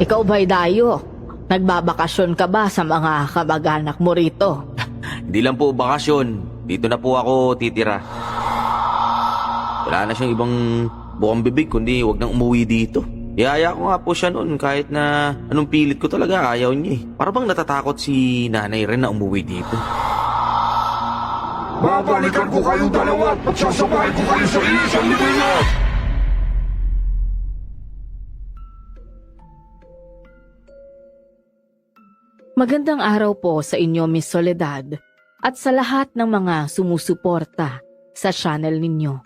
Ikaw ba'y dayo? Nagbabakasyon ka ba sa mga kamag-anak mo rito? Hindi lang po bakasyon. Dito na po ako titira. Wala na siyang ibang bukang bibig kundi wag nang umuwi dito. Iyaya ko nga po siya noon kahit na anong pilit ko talaga ayaw niya eh. Para bang natatakot si nanay rin na umuwi dito. Babalikan ko kayong dalawa at sasabahin ko kayo sa isang libingan! Magandang araw po sa inyo, Miss Soledad, at sa lahat ng mga sumusuporta sa channel ninyo.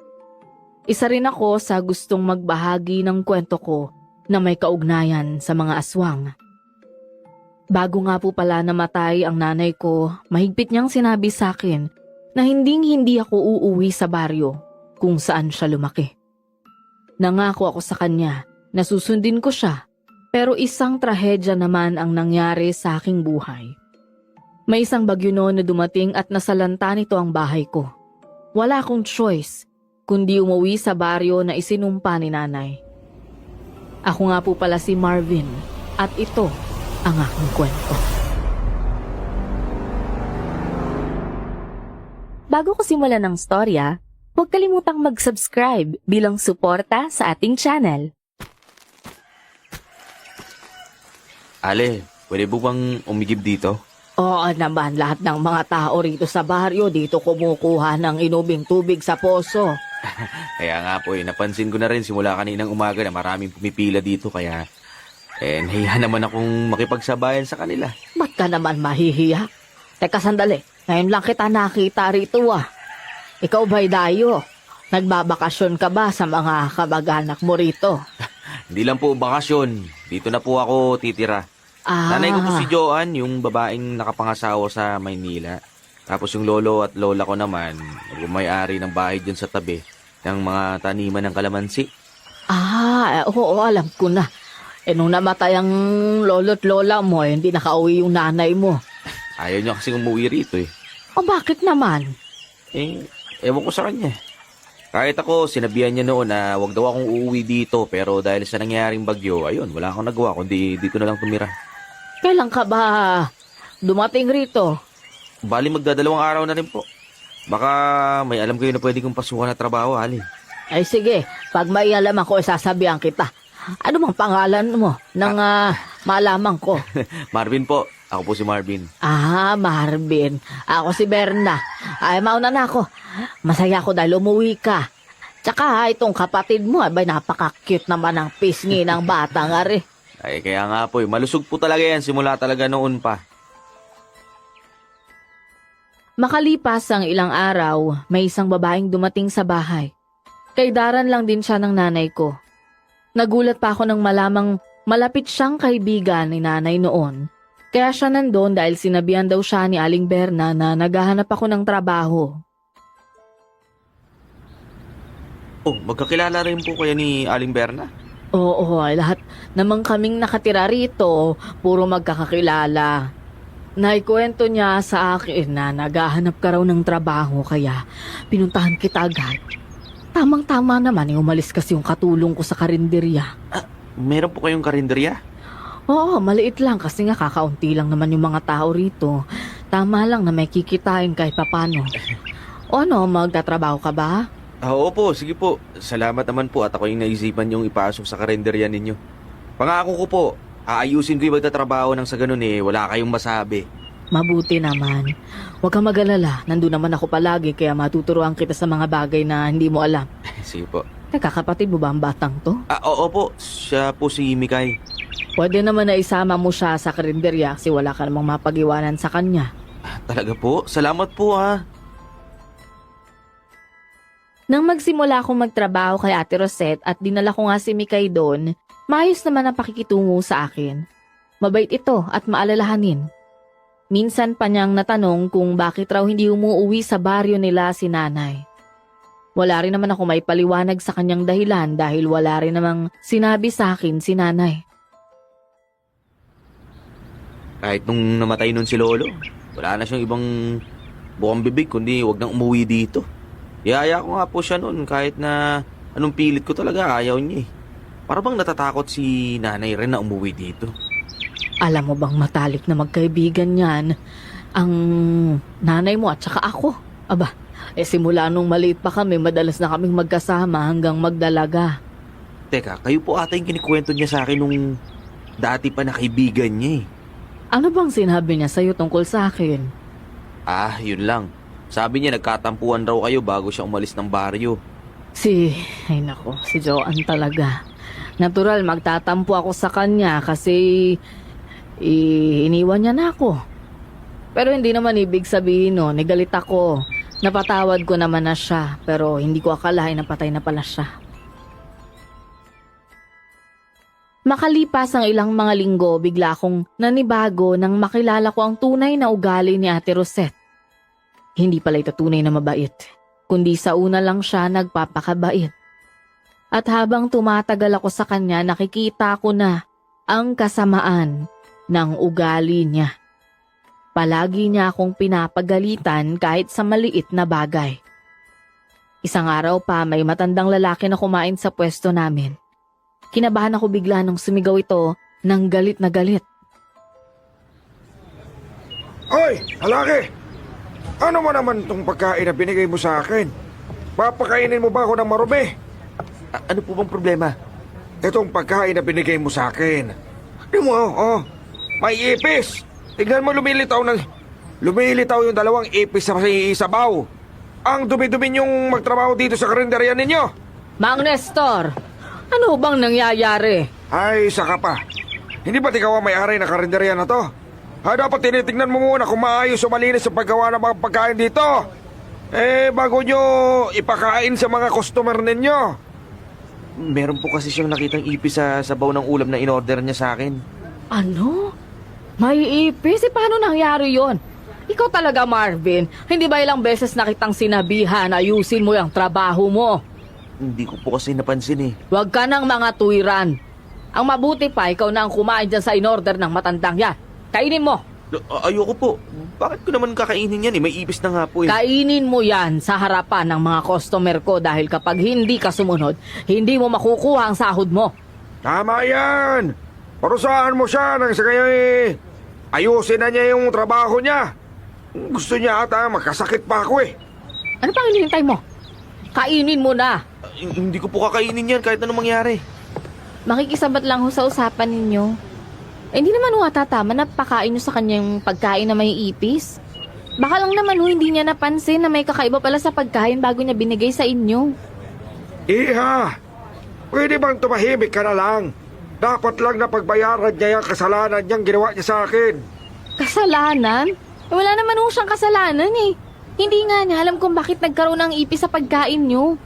Isa rin ako sa gustong magbahagi ng kwento ko na may kaugnayan sa mga aswang. Bago nga po pala namatay ang nanay ko, mahigpit niyang sinabi sa akin na hindi ako uuwi sa baryo kung saan siya lumaki. Nangako ako sa kanya na susundin ko siya. Pero isang trahedya naman ang nangyari sa aking buhay. May isang bagyo noon na dumating at nasalanta nito ang bahay ko. Wala akong choice, kundi umuwi sa baryo na isinumpa ni nanay. Ako nga po pala si Marvin at ito ang aking kwento. Bago ko simulan ng storya, huwag kalimutang mag-subscribe bilang suporta sa ating channel. Ale, pwede po bang umigib dito? Oo naman, lahat ng mga tao rito sa baryo dito kumukuha ng inubing tubig sa poso. Kaya nga po napansin ko na rin simula kaninang umaga na maraming pumipila dito kaya nahiya naman akong makipagsabayan sa kanila. Ba't ka naman mahihiya? Teka sandali, ngayon lang kita nakita rito ah. Ikaw ba'y dayo? Nagbabakasyon ka ba sa mga kamag-anak mo rito? Hindi lang po bakasyon. Dito na po ako titira. Nanay ko po si Joanne, yung babaeng nakapangasawa sa Maynila. Tapos yung lolo at lola ko naman, may-ari ng bahay dyan sa tabi ng mga taniman ng kalamansi. Oo, alam ko na. Nung namatay ang lolo't lola mo, hindi nakauwi yung nanay mo. Ayaw niya kasing umuwi rito eh. O bakit naman? Ewan ko sa kanya. Kahit ako, sinabihan niya noon na wag daw akong uuwi dito pero dahil sa nangyayaring bagyo, ayun, wala akong nagawa kundi dito na lang tumira. Kailan ka ba dumating rito? Bali magdadalawang araw na rin po. Baka may alam kayo na pwede kong pasukan na trabaho, Ali. Ay sige, pag may alam ako, sasabihan kita. Ano bang pangalan mo nang malaman ko? Marvin po. Ako po si Marvin. Marvin. Ako si Berna. Ay, mauna na ako. Masaya ako dahil umuwi ka. Tsaka itong kapatid mo, abay napaka-cute naman ang pisngi ng bata nga rin. Ay, kaya nga po, malusog po talaga yan simula talaga noon pa. Makalipas ang ilang araw, may isang babaeng dumating sa bahay. Kaidaran lang din siya ng nanay ko. Nagulat pa ako nang malamang malapit siyang kaibigan ni nanay noon. Kaya siya nandun dahil sinabihan daw siya ni Aling Berna na naghahanap ako ng trabaho. Oh, magkakilala rin po kayo ni Aling Berna? Oo, lahat namang kaming nakatira rito, puro magkakakilala. Naikwento niya sa akin na naghahanap ka raw ng trabaho kaya pinuntahan kita agad. Tamang-tama naman, umalis kasi yung katulong ko sa karinderya. Meron po kayong karinderya? Oo, maliit lang kasi nga kakaunti lang naman yung mga tao rito. Tama lang na may kikitain kahit papano. O ano, magtatrabaho ka ba? Opo, sige po. Salamat naman po at ako yung naisipan yung ipasok sa karinderya ninyo. Pangako ko po, aayusin ko yung magtatrabaho nang sa ganun wala kayong masabi. Mabuti naman. Huwag kang mag-alala, nandun naman ako palagi kaya matuturuan kita sa mga bagay na hindi mo alam. Sige po. Teka, kapatid mo ba ang batang to? Oo po, siya po si Mikay. Pwede naman na isama mo siya sa karinderya kasi wala ka namang mapag-iwanan sa kanya. Talaga po? Salamat po ha. Nang magsimula akong magtrabaho kay Ate Rosette at dinala ko nga si Mikay doon, maayos naman ang pakikitungo sa akin. Mabait ito at maalalahanin. Minsan pa niyang natanong kung bakit raw hindi umuuwi sa baryo nila si nanay. Wala rin naman ako may paliwanag sa kanyang dahilan dahil wala rin namang sinabi sa akin si nanay. Kahit nung namatay nun si Lolo, wala na siyang ibang bukang bibig kundi wag nang umuwi dito. Iyaya ko nga po siya noon kahit na anong pilit ko talaga ayaw niya eh. Para bang natatakot si nanay rin na umuwi dito. Alam mo bang matalik na magkaibigan yan ang nanay mo at saka ako? Aba, simula nung maliit pa kami, madalas na kaming magkasama hanggang magdalaga. Teka, kayo po ata yung kinikwento niya sa akin nung dati pa na kaibigan niya eh. Ano bang sinabi niya sa'yo tungkol sa akin? Ah, yun lang. Sabi niya nagkatampuan raw kayo bago siya umalis ng baryo. Ay nako, si Joanne talaga. Natural, magtatampo ako sa kanya kasi iniwan niya na ako. Pero hindi naman ibig sabihin no, negalit ako. Napatawad ko naman na siya, pero hindi ko akalain na patay na pala siya. Makalipas ang ilang mga linggo, bigla akong nanibago nang makilala ko ang tunay na ugali ni Ate Rosette. Hindi pala ito tunay na mabait, kundi sa una lang siya nagpapakabait. At habang tumatagal ako sa kanya, nakikita ko na ang kasamaan ng ugali niya. Palagi niya akong pinapagalitan kahit sa maliit na bagay. Isang araw pa, may matandang lalaki na kumain sa pwesto namin. Kinabahan ako bigla nung sumigaw ito ng galit na galit. Hoy, lalaki! Ano mo naman tong pagkain na binigay mo sa akin? Papakainin mo ba ako ng marumi? Ano po bang problema? Itong pagkain na binigay mo sa akin. Di mo, may ipis. Tingnan mo lumilitaw yung dalawang ipis sa isabaw. Ang dumi-dumi niyong magtrabaho dito sa karinderya ninyo. Mang Nestor, ano bang nangyayari? Ay, saka pa. Hindi ba't ikaw ang may-ari na karinderya na to? Dapat tinitignan mo muna kung maayos o malinis ang paggawa ng mga pagkain dito. Bago nyo ipakain sa mga customer ninyo. Meron po kasi siyang nakitang ipis sa sabaw ng ulam na in-order niya sa akin. Ano? May ipis? Paano nangyari yon? Ikaw talaga, Marvin. Hindi ba ilang beses na kitang sinabihan na ayusin mo yung trabaho mo? Hindi ko po kasi napansin eh. Huwag ka ng mga tuwiran. Ang mabuti pa, ikaw na ang kumain dyan sa in-order ng matandang yan. Kainin mo. Ayoko po. Bakit ko naman kakainin yan eh? May ipis na nga po eh. Kainin mo yan sa harapan ng mga customer ko dahil kapag hindi ka sumunod, hindi mo makukuha ang sahod mo. Tama yan. Parusahan mo siya nang sa kanya ayusin na niya yung trabaho niya. Gusto niya ata magkasakit pa ako eh. Ano pang hinihintay mo? Kainin mo na. Hindi ko po kakainin yan kahit anong mangyari. Makikisabat lang ho sa usapan ninyo. Hindi naman ho tama na pakain nyo sa kanyang pagkain na may ipis. Baka lang naman ho hindi niya napansin na may kakaiba pala sa pagkain bago niya binigay sa inyo. Iha, pwede bang tumahimik ka na lang? Dapat lang na pagbayaran niya yung kasalanan niyang ginawa niya sa akin. Kasalanan? Wala naman ho siyang kasalanan eh. Hindi nga niya alam kung bakit nagkaroon ng ipis sa pagkain nyo.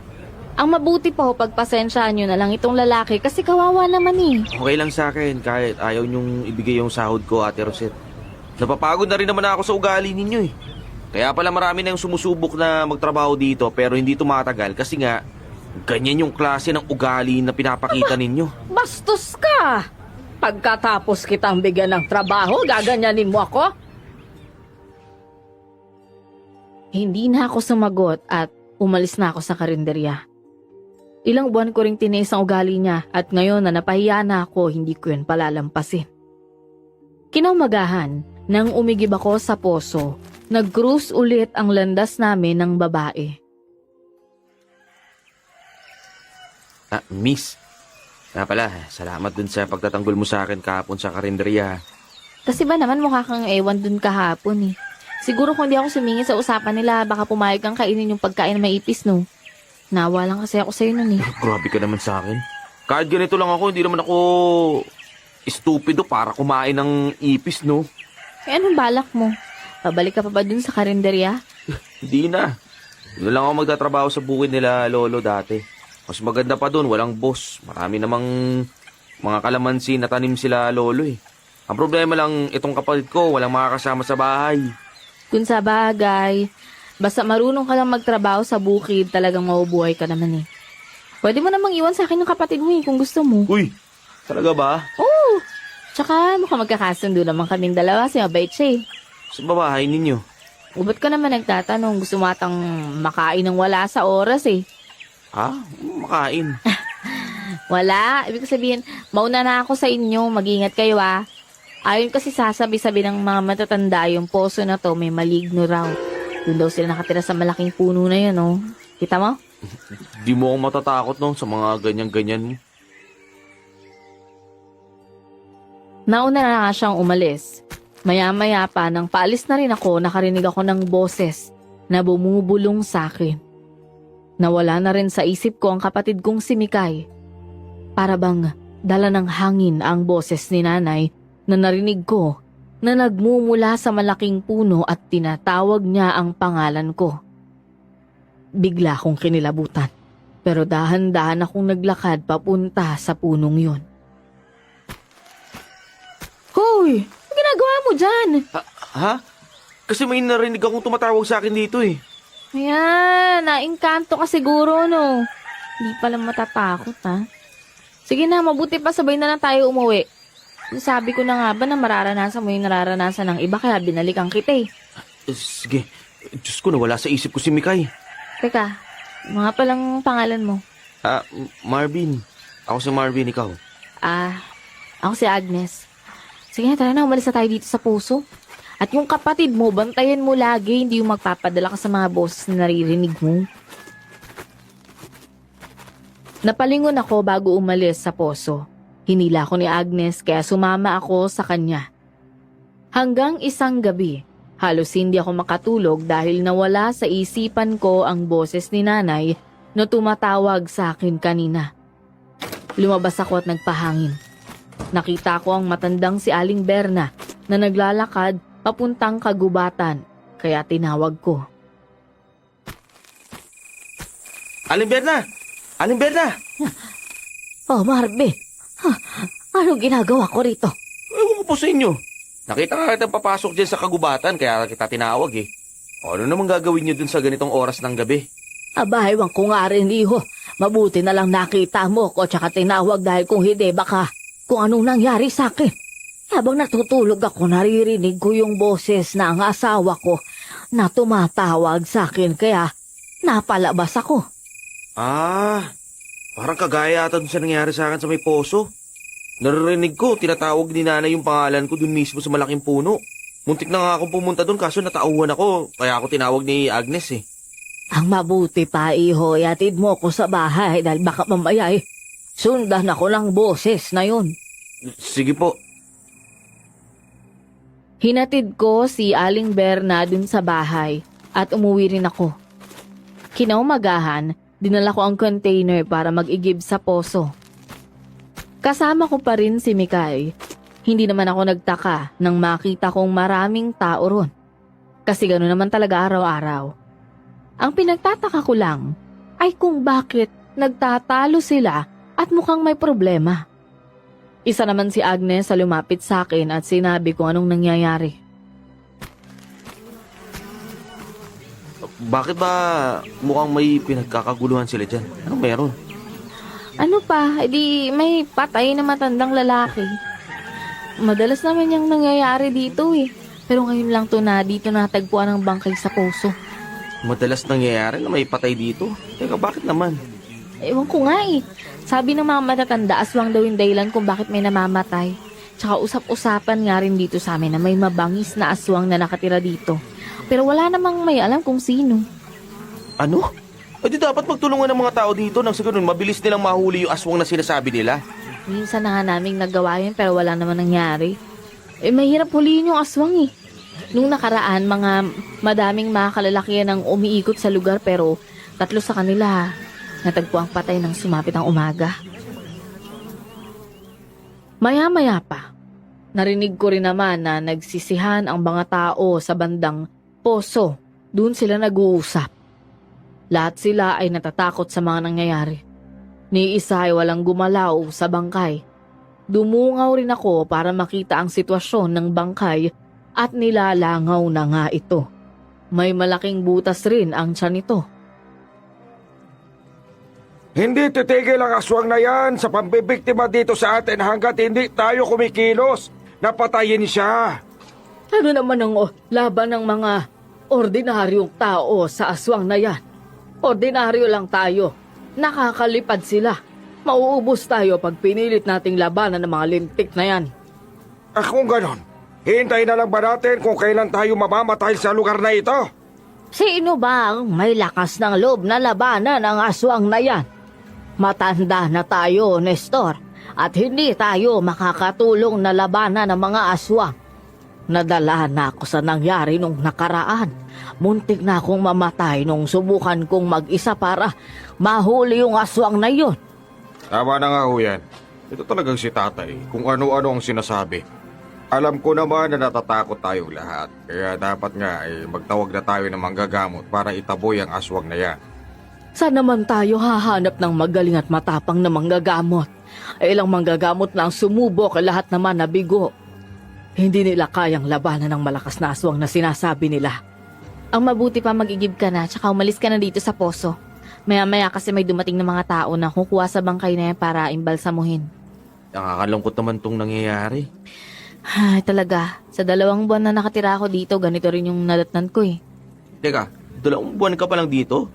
Ang mabuti pa ho, pagpasensyaan nyo na lang itong lalaki kasi kawawa naman eh. Okay lang sa akin kahit ayaw niyong ibigay yung sahod ko, Ate Rosette. Napapagod na rin naman ako sa ugali ninyo eh. Kaya pala marami na yung sumusubok na magtrabaho dito pero hindi tumatagal kasi nga ganyan yung klase ng ugali na pinapakita ninyo. Bastos ka! Pagkatapos kitang bigyan ng trabaho, gaganyanin mo ako? Hindi na ako sumagot at umalis na ako sa karinderya. Ilang buwan ko ring tiniis ang ugali niya at ngayon na napahiya na ako, hindi ko yun palalampasin. Kinaumagahan, nang umigib ako sa poso, nag-cruise ulit ang landas namin ng babae. Miss. Pala, salamat dun sa pagtatanggol mo sa akin kahapon sa karinderya. Kasi ba naman mukha kang ewan dun kahapon eh. Siguro kung di ako sumingin sa usapan nila, baka pumayag kang kainin yung pagkain na may ipis, no? Nawa lang kasi ako sa'yo nun eh. Grabe ka naman sa akin. Kahit ganito lang ako, hindi naman ako estupido para kumain ng ipis, no? Eh anong balak mo? Pabalik ka pa ba dun sa karinderya? Hindi na. Doon lang ako magtatrabaho sa bukid nila lolo dati. Mas maganda pa doon, walang boss. Marami namang mga kalamansi na tanim sila lolo eh. Ang problema lang, itong kapatid ko, walang makakasama sa bahay. Kung sa bagay, basta marunong ka lang magtrabaho sa bukid, talagang mabubuhay ka naman eh. Pwede mo namang iwan sa akin ng kapatid mo eh, kung gusto mo. Uy, talaga ba? Oo! Tsaka mukhang magkakasundo naman kaming dalawa, si mabait siya eh. Sa babahay ninyo? O ba't ka naman nagtatanong? Gusto mo atang makain ng wala sa oras eh. Ha? Makain. Wala. Ibig sabihin, mauna na ako sa inyo. Mag-ingat kayo ah. Ayon kasi sasabi-sabi ng mga matatanda, yung poso na to may maligno raw. Doon daw sila nakatira sa malaking puno na yun, oh. Kita mo? Di mo ako matatakot no sa mga ganyan-ganyan mo. Nauna na nga siyang umalis. Maya-maya pa, nang paalis na rin ako, nakarinig ako ng boses na bumubulong sa akin. Nawala na rin sa isip ko ang kapatid kong si Mikay. Para bang dala ng hangin ang boses ni nanay na narinig ko na nagmumula sa malaking puno at tinatawag niya ang pangalan ko. Bigla akong kinilabutan, pero dahan-dahan akong naglakad papunta sa punong yun. Hoy! Ano ginagawa mo dyan? Ha? Kasi may narinig akong tumatawag sa akin dito eh. Ayan, naingkanto ka siguro, no? Hindi pala matatakot, ha? Sige na, mabuti pa sabay na lang tayo umuwi. Sabi ko na nga ba na mararanasan mo yung nararanasan ng iba kaya binalikan kita eh. Sige. Diyos ko, nawala sa isip ko si Mikay. Teka, mga palang pangalan mo? Marvin. Ako si Marvin, ikaw. Ako si Agnes. Sige na, tara na, umalis na tayo dito sa puso. At yung kapatid mo, bantayan mo lagi, hindi yung magpapadala ka sa mga boses na naririnig mo. Napalingon ako bago umalis sa poso. Hinila ko ni Agnes kaya sumama ako sa kanya. Hanggang isang gabi, halos hindi ako makatulog dahil nawala sa isipan ko ang boses ni nanay na tumatawag sa akin kanina. Lumabas ako at nagpahangin. Nakita ko ang matandang si Aling Berna na naglalakad papuntang kagubatan kaya tinawag ko. Aling Berna! Aling Berna! Oh, Marbe. Anong ginagawa ko rito? Ewan ko po sa inyo. Nakita ka kitang papasok dyan sa kagubatan kaya kita tinawag eh. Ano naman gagawin niyo dun sa ganitong oras ng gabi? Aba, ewan ko nga rin, Iho. Mabuti na lang nakita mo ko tsaka tinawag dahil kung hindi baka kung anong nangyari sa akin. Habang natutulog ako, naririnig ko yung boses na ang asawa ko na tumatawag sa akin kaya napalabas ako. Parang kagaya ata dun sa nangyari sa akin sa may poso. Naririnig ko, tinatawag ni nanay yung pangalan ko dun mismo sa malaking puno. Muntik na nga akong pumunta dun kaso natauhan ako, kaya ako tinawag ni Agnes eh. Ang mabuti pa, Iho, yatid mo ko sa bahay dahil baka mamaya sundan ako ng boses na yun. Sige po. Hinatid ko si Aling Berna dun sa bahay at umuwi rin ako. Kinaumagahan, dinala ko ang container para mag-igib sa poso. Kasama ko pa rin si Mikay. Hindi naman ako nagtaka nang makita kong maraming tao ron. Kasi gano'n naman talaga araw-araw. Ang pinagtataka ko lang ay kung bakit nagtatalo sila at mukhang may problema. Isa naman si Agnes sa lumapit sa akin at sinabi kung anong nangyayari. Bakit ba mukhang may pinagkakaguluhan sila dyan? Anong meron? Ano pa, edi may patay na matandang lalaki. Madalas naman yung nangyayari dito eh. Pero ngayon lang to na dito natagpuan ang bangkay sa poso. Madalas nangyayari na may patay dito? Teka, bakit naman? Ewan ko nga eh. Sabi ng mga matatanda, aswang daw yung dahilan kung bakit may namamatay. Tsaka usap-usapan nga rin dito sa amin na may mabangis na aswang na nakatira dito. Pero wala namang may alam kung sino. Ano? E di dapat magtulungan ng mga tao dito nang sa ganun mabilis nilang mahuli yung aswang na sinasabi nila. Minsan na nga naming nagawa yun pero wala naman nangyari. Mahirap huliin yung aswang eh. Nung nakaraan, mga madaming mga kalalakihan ang umiikot sa lugar pero 3 sa kanila natagpuang patay nang sumapit ang umaga. Maya-maya pa, narinig ko rin naman na nagsisihan ang mga tao sa bandang poso. Doon sila nag-uusap. Lahat sila ay natatakot sa mga nangyayari. Ni isa ay walang gumalaw sa bangkay. Dumungaw rin ako para makita ang sitwasyon ng bangkay at nilalangaw na nga ito. May malaking butas rin ang tiyan nito. Hindi titigil ang aswang na yan sa pambibiktima dito sa atin hanggat hindi tayo kumikilos. Napatayin siya. Ano naman ang laban ng mga ordinaryong tao sa aswang na yan? Ordinaryo lang tayo. Nakakalipad sila. Mauubos tayo pag pinilit nating labanan ng mga lintik na yan. Kung ganon, hintayin na lang ba natin kung kailan tayo mamamatay sa lugar na ito? Sino ba ang may lakas ng loob na labanan ang aswang na yan? Matanda na tayo, Nestor, at hindi tayo makakatulong na labanan ng mga aswang. Nadala na ako sa nangyari nung nakaraan. Muntik na akong mamatay nung subukan kong mag-isa para mahuli yung aswang na yun. Tama na nga ho yan. Ito talagang si tatay, kung ano-ano ang sinasabi. Alam ko naman na natatakot tayong lahat. Kaya dapat nga magtawag na tayo ng manggagamot para itaboy ang aswang na yan. Saan naman tayo hahanap ng magaling at matapang na manggagamot? Ilang manggagamot na ang sumubok, lahat naman nabigo. Hindi nila kayang labanan ng malakas na aswang na sinasabi nila. Ang mabuti pa mag-igib ka na, tsaka umalis ka na dito sa poso. Maya-maya kasi may dumating na mga tao na kukuha sa bangkay na yan para imbalsamuhin. Nakakalungkot naman tong nangyayari. Ay, talaga. Sa 2 buwan na nakatira ako dito, ganito rin yung nadatnan ko eh. Teka, 2 buwan ka pa lang dito?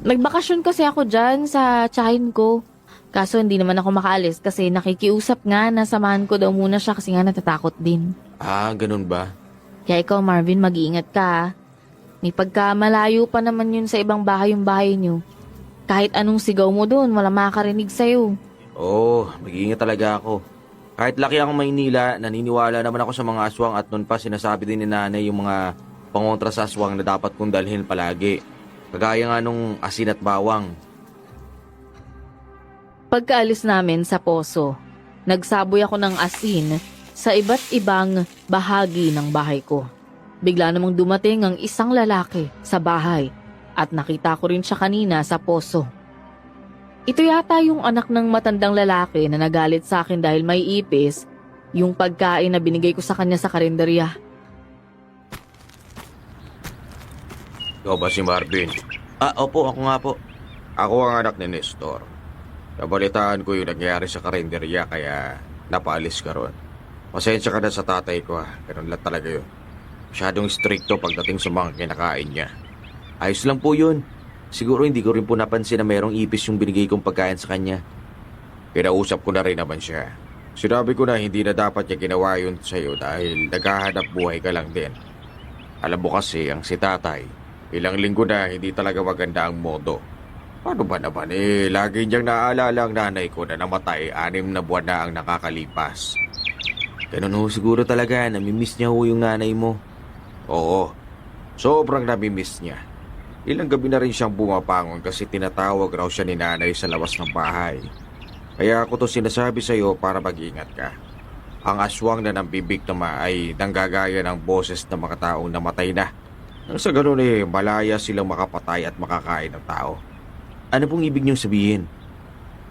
Nagbakasyon kasi ako dyan sa tsahin ko. Kaso hindi naman ako makaalis kasi nakikiusap nga na samahan ko daw muna siya kasi nga natatakot din. Ah, ganun ba? Kaya ikaw, Marvin, mag-iingat ka ah. May pagkamalayo pa naman yun sa ibang bahay yung bahay niyo. Kahit anong sigaw mo doon, wala makakarinig sa'yo. Oo, mag-iingat talaga ako. Kahit laki akong Maynila, naniniwala naman ako sa mga aswang at noon pa sinasabi din ni nanay yung mga pangontra sa aswang na dapat kong dalhin palagi. Kagaya nga nung asin at bawang. Pagkaalis namin sa poso, nagsaboy ako ng asin sa iba't ibang bahagi ng bahay ko. Bigla namang dumating ang isang lalaki sa bahay at nakita ko rin siya kanina sa poso. Ito yata yung anak ng matandang lalaki na nagalit sa akin dahil may ipis yung pagkain na binigay ko sa kanya sa karinderya. Ikaw ba si Marvin? Ah, opo, ako nga po. Ako ang anak ni Nestor. Nabalitaan ko yung nangyari sa karinderya kaya napaalis ka ron. Pasensya ka na sa tatay ko ganun lang talaga yun. Masyadong stricto pagdating sa mga kinakain niya. Ayos lang po yun. Siguro hindi ko rin po napansin na mayroong ipis yung binigay kong pagkain sa kanya. Kinausap ko na rin naman siya. Sinabi ko na hindi na dapat niya ginawa yun sa'yo dahil naghahanap buhay ka lang din. Alam mo kasi ang si tatay, ilang linggo na hindi talaga maganda ang modo. Paano ba naman lagi niyang naaalala ang nanay ko na namatay 6 na buwan na ang nakakalipas. Ganun ho siguro talaga, namimiss niya ho yung nanay mo. Oo, sobrang namimiss niya. Ilang gabi na rin siyang bumapangon kasi tinatawag raw siya ni nanay sa labas ng bahay. Kaya ako to sinasabi sa'yo para mag-ingat ka. Ang aswang na nambibiktima ay nanggagaya ng boses ng mga taong namatay na. Nang sa ganun malaya silang makapatay at makakain ng tao. Ano pong ibig niyong sabihin?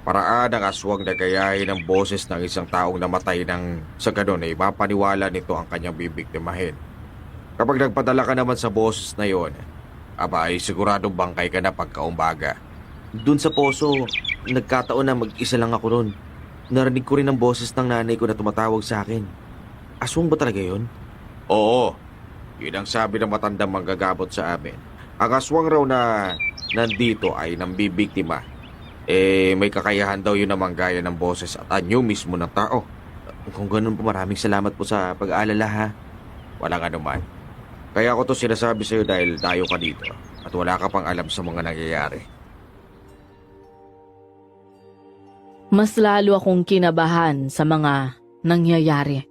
Paraan ng aswang na gayahin ang boses ng isang taong namatay nang sa ganun mapaniwala nito ang kanyang bibiktimahin. Kapag nagpadala ka naman sa boses na yon, aba ay siguradong bangkay ka na pagkaumbaga. Doon sa poso, nagkataon na mag-isa lang ako ron. Narinig ko rin ang boses ng nanay ko na tumatawag sa akin. Aswang ba talaga yun? Oo, yun ang sabi ng matandang manggagamot sa amin. Ang aswang raw na nandito ay nambibiktima. May kakayahan daw yun na manggaya ng boses at anyo mismo ng tao. Kung ganun po, maraming salamat po sa pag-aalala ha. Walang anuman. Kaya ako to sinasabi sa'yo dahil tayo ka dito at wala ka pang alam sa mga nangyayari. Mas lalo akong kinabahan sa mga nangyayari.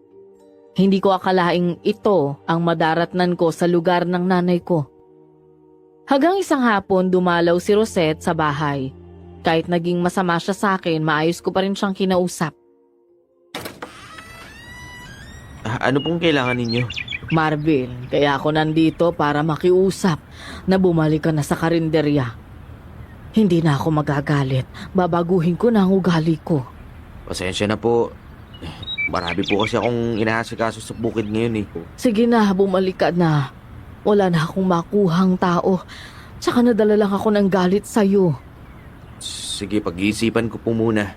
Hindi ko akalaing ito ang madaratnan ko sa lugar ng nanay ko. Hanggang isang hapon dumalaw si Rosette sa bahay. Kahit naging masama siya sa akin, maayos ko pa rin siyang kinausap. Ano pong kailangan ninyo? Marvin, kaya ako nandito para makiusap na bumalik ka na sa karinderya. Hindi na ako magagalit. Babaguhin ko na ang ugali ko. Pasensya na po. Marami po kasi akong inahasikaso sa bukid ngayon Sige na, bumalik ka na. Wala na akong makuhang tao. Tsaka nadala lang ako ng galit sa'yo. Sige, pag-iisipan ko po muna.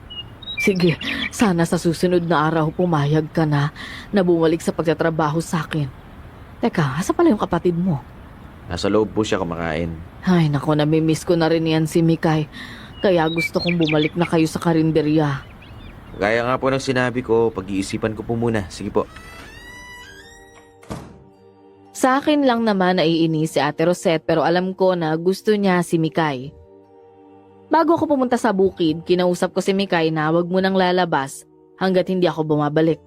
Sige, sana sa susunod na araw pumayag ka na bumalik sa pagtatrabaho sa akin. Teka, asa pala yung kapatid mo? Nasa loob po siya kumakain. Ay, naku, namimiss ko na rin yan si Mikay. Kaya gusto kong bumalik na kayo sa karinderya. Gaya nga po ng sinabi ko, pag-iisipan ko po muna. Sige po. Sa akin lang naman naiinis si Ate Rosette pero alam ko na gusto niya si Mikay. Bago ako pumunta sa bukid, kinausap ko si Mikay na wag mo nang lalabas hanggat hindi ako bumabalik.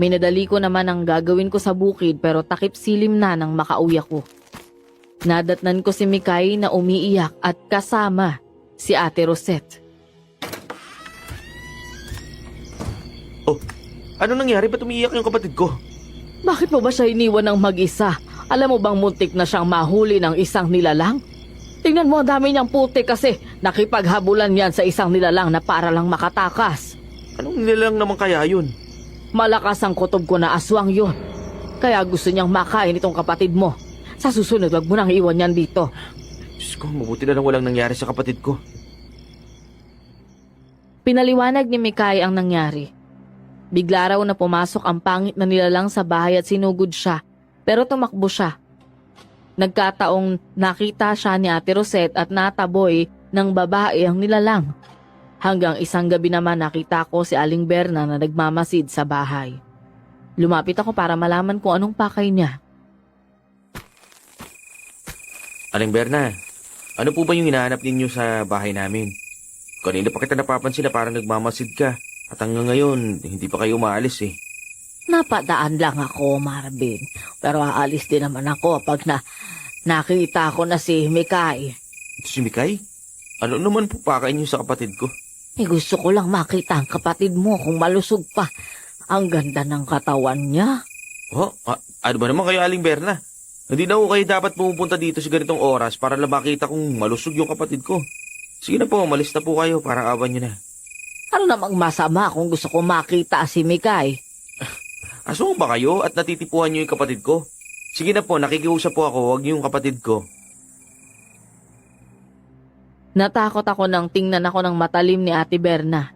May nadali ko naman ang gagawin ko sa bukid pero takip silim na nang makauwi ako. Nadatnan ko si Mikay na umiiyak at kasama si Ate Rosette. Oh, ano nangyari? Ba't umiiyak yung kapatid ko? Bakit mo ba siya iniwan ng mag-isa? Alam mo bang muntik na siyang mahuli ng isang nilalang? Tingnan mo, ang dami niyang putik kasi nakipaghabulan yan sa isang nilalang na para lang makatakas. Anong nilalang naman kaya yun? Malakas ang kutob ko na aswang yun. Kaya gusto niyang makain itong kapatid mo. Sa susunod, wag mo nang iwan yan dito. Diyos ko, mabuti na lang walang nangyari sa kapatid ko. Pinaliwanag ni Mikay ang nangyari. Bigla raw na pumasok ang pangit na nilalang sa bahay at sinugod siya, pero tumakbo siya. Nagkataong nakita siya ni Ate Rosette at nataboy ng babae ang nilalang. Hanggang isang gabi naman nakita ko si Aling Berna na nagmamasid sa bahay. Lumapit ako para malaman kung anong pakay niya. Aling Berna, ano po ba yung hinahanap ninyo sa bahay namin? Kanina pa kita napapansin na parang nagmamasid ka. At hanggang ngayon, hindi pa kayo umaalis eh. Napadaan lang ako, Marvin. Pero aalis din naman ako pag nakita ko na si Mikay. Ito si Mikay? Ano naman po pakain niyo sa kapatid ko? Gusto ko lang makita ang kapatid mo kung malusog pa. Ang ganda ng katawan niya. Oh, ano ba naman kayo, Aling Berna? Hindi na ho kayo dapat pumupunta dito sa ganitong oras para lang makita kung malusog yung kapatid ko. Sige na po, malis na po kayo para awan nyo na. Ano namang masama kung gusto ko makita si Mikay? Aswang ba kayo at natitipuhan nyo yung kapatid ko? Sige na po, nakikiusap po ako, wag yung kapatid ko. Natakot ako nang tingnan ako ng matalim ni Ate Berna.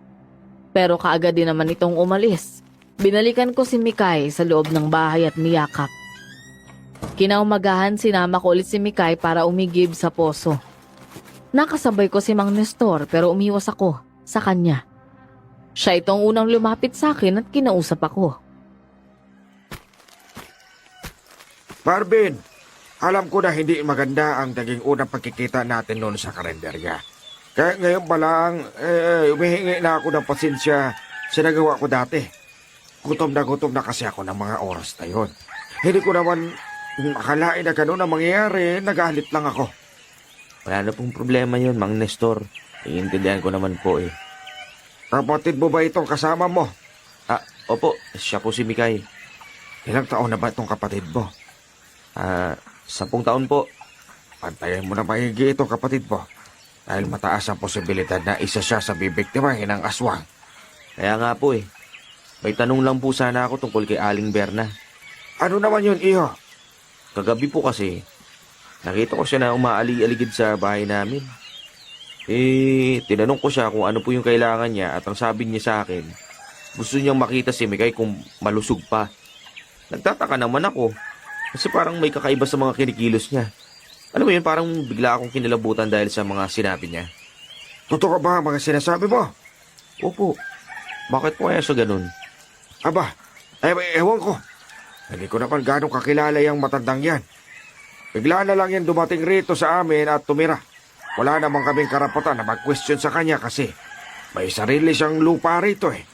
Pero kaagad din naman itong umalis. Binalikan ko si Mikay sa loob ng bahay at niyakap. Kinaumagahan sinama ko ulit si Mikay para umigib sa poso. Nakasabay ko si Mang Nestor pero umiwas ako sa kanya. Siya itong unang lumapit sa akin at kinausap ako. Marvin, alam ko na hindi maganda ang naging unang pagkikita natin noon sa kalendarya. Kaya ngayon pa lang, humihingi na ako ng pasensya sa nagawa ko dati. Gutom na kasi ako ng mga oras na yon. Hindi ko naman akalain na gano'n ang mangyayari, nagalit lang ako. Wala na pong problema yun, Mang Nestor. Iintindihan ko naman po eh. Kapatid mo ba itong kasama mo? Opo, siya po si Mikay. Ilang taon na ba itong kapatid mo? 10 taon po. Pantayan mo na maigi itong kapatid mo. Dahil mataas ang posibilidad na isa siya sa bibiktimahin ng aswang. Kaya nga po eh. May tanong lang po sana ako tungkol kay Aling Berna. Ano naman yun, iho? Kagabi po kasi, nakita ko siya na umaali-aligid sa bahay namin. Tinanong ko siya kung ano po yung kailangan niya at ang sabi niya sa akin, gusto niyang makita si Mikay kung malusog pa. Nagtataka naman ako kasi parang may kakaiba sa mga kinikilos niya. Alam mo yun, parang bigla akong kinilabutan dahil sa mga sinabi niya. Totoo ba ang mga sinasabi mo? Opo, bakit po kaya siya ganun? Aba, ewan ko. Hindi ko naman ganong kakilala yung matandang yan. Bigla na lang yan dumating rito sa amin at tumira. Wala namang kaming karapatan na mag-question sa kanya kasi may sarili siyang lupa rito eh.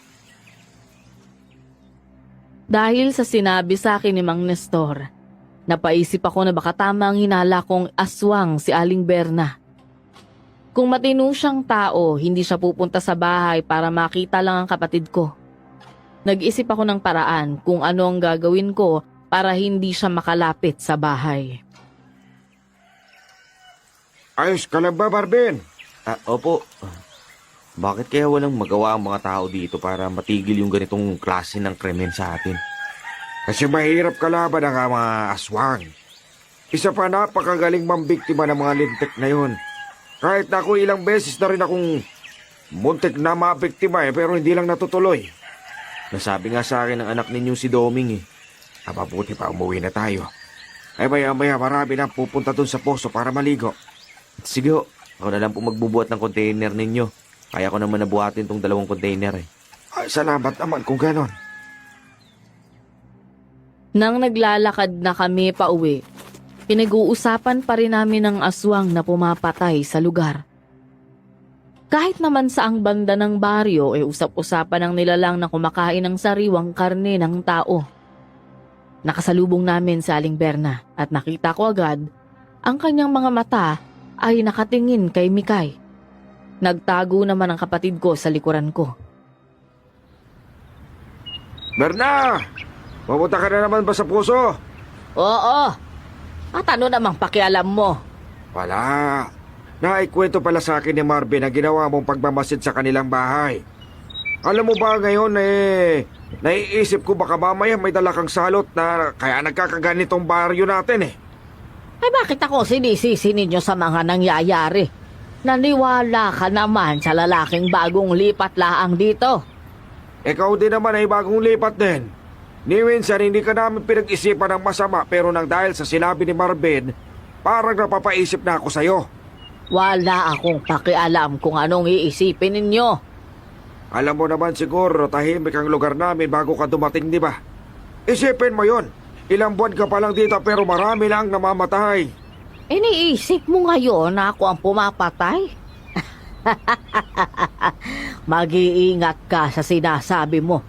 Dahil sa sinabi sa akin ni Mang Nestor, napaisip ako na baka tama ang hinala kong aswang si Aling Berna. Kung matino siyang tao, hindi siya pupunta sa bahay para makita lang ang kapatid ko. Nag-isip ako ng paraan kung ano ang gagawin ko para hindi siya makalapit sa bahay. Ayos ka lang ba, Marvin? Opo. Bakit kaya walang magawa ang mga tao dito para matigil yung ganitong klase ng krimen sa atin? Kasi mahirap kalaban ang mga aswang. Isa pa napakagaling mambiktima ng mga lintik na yun. Kahit na ako ilang beses na rin akong muntik na mabiktima pero hindi lang natutuloy. Nasabi nga sa akin ng anak ninyo si Doming eh. Mabuti pa umuwi na tayo. Ay maya-maya marami na pupunta dun sa poso para maligo. Sige ho, Ako na lang po magbubuhat ng container ninyo. Kaya ko naman nabuhatin tong 2 container eh. Ay, salamat naman kung ganon. Nang naglalakad na kami pa uwi, pinag-uusapan pa rin namin ang aswang na pumapatay sa lugar. Kahit naman saang banda ng baryo, usap-usapan ng nilalang na kumakain ng sariwang karne ng tao. Nakasalubong namin si Aling Berna at nakita ko agad ang kanyang mga mata ay nakatingin kay Mikay. Nagtago naman ang kapatid ko sa likuran ko. Berna! Pumunta ka na naman ba sa puso? Oo. At ano namang pakialam mo? Wala. Naikwento pala sa akin ni Marvin na ginawa mong pagmamasid sa kanilang bahay. Alam mo ba ngayon naiisip ko baka mamaya may dala kang salot na kaya nagkakaganitong baryo natin eh. Ay bakit ako sinisisi ninyo sa mga nangyayari? Naniwala ka naman sa lalaking bagong lipat laang dito. Ikaw din naman ay bagong lipat din. Ni minsan hindi ka namin pinag-isipan ng masama pero nang dahil sa sinabi ni Marvin, parang napapaisip na ako sa'yo. Wala akong pakialam kung anong iisipin ninyo. Alam mo naman siguro tahimik ang lugar namin bago ka dumating, di ba? Isipin mo yon. Ilang buwan ka pa lang dito pero marami lang namamatay. Iniisip mo ngayon na ako ang pumapatay? Mag-iingat ka sa sinasabi mo.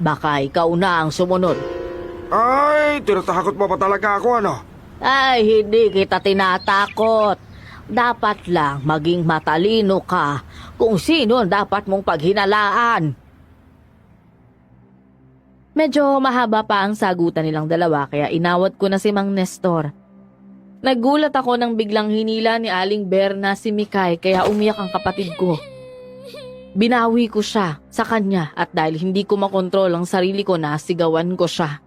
Baka ikaw na ang sumunod. Ay, tinatakot mo pa talaga ako ano? Ay, hindi kita tinatakot. Dapat lang maging matalino ka kung sino ang dapat mong paghinalaan. Medyo mahaba pa ang sagutan nilang dalawa kaya inawat ko na si Mang Nestor. Nagulat ako nang biglang hinila ni Aling Berna si Mikay kaya umiyak ang kapatid ko. Binawi ko siya sa kanya at dahil hindi ko makontrol ang sarili ko nasigawan ko siya.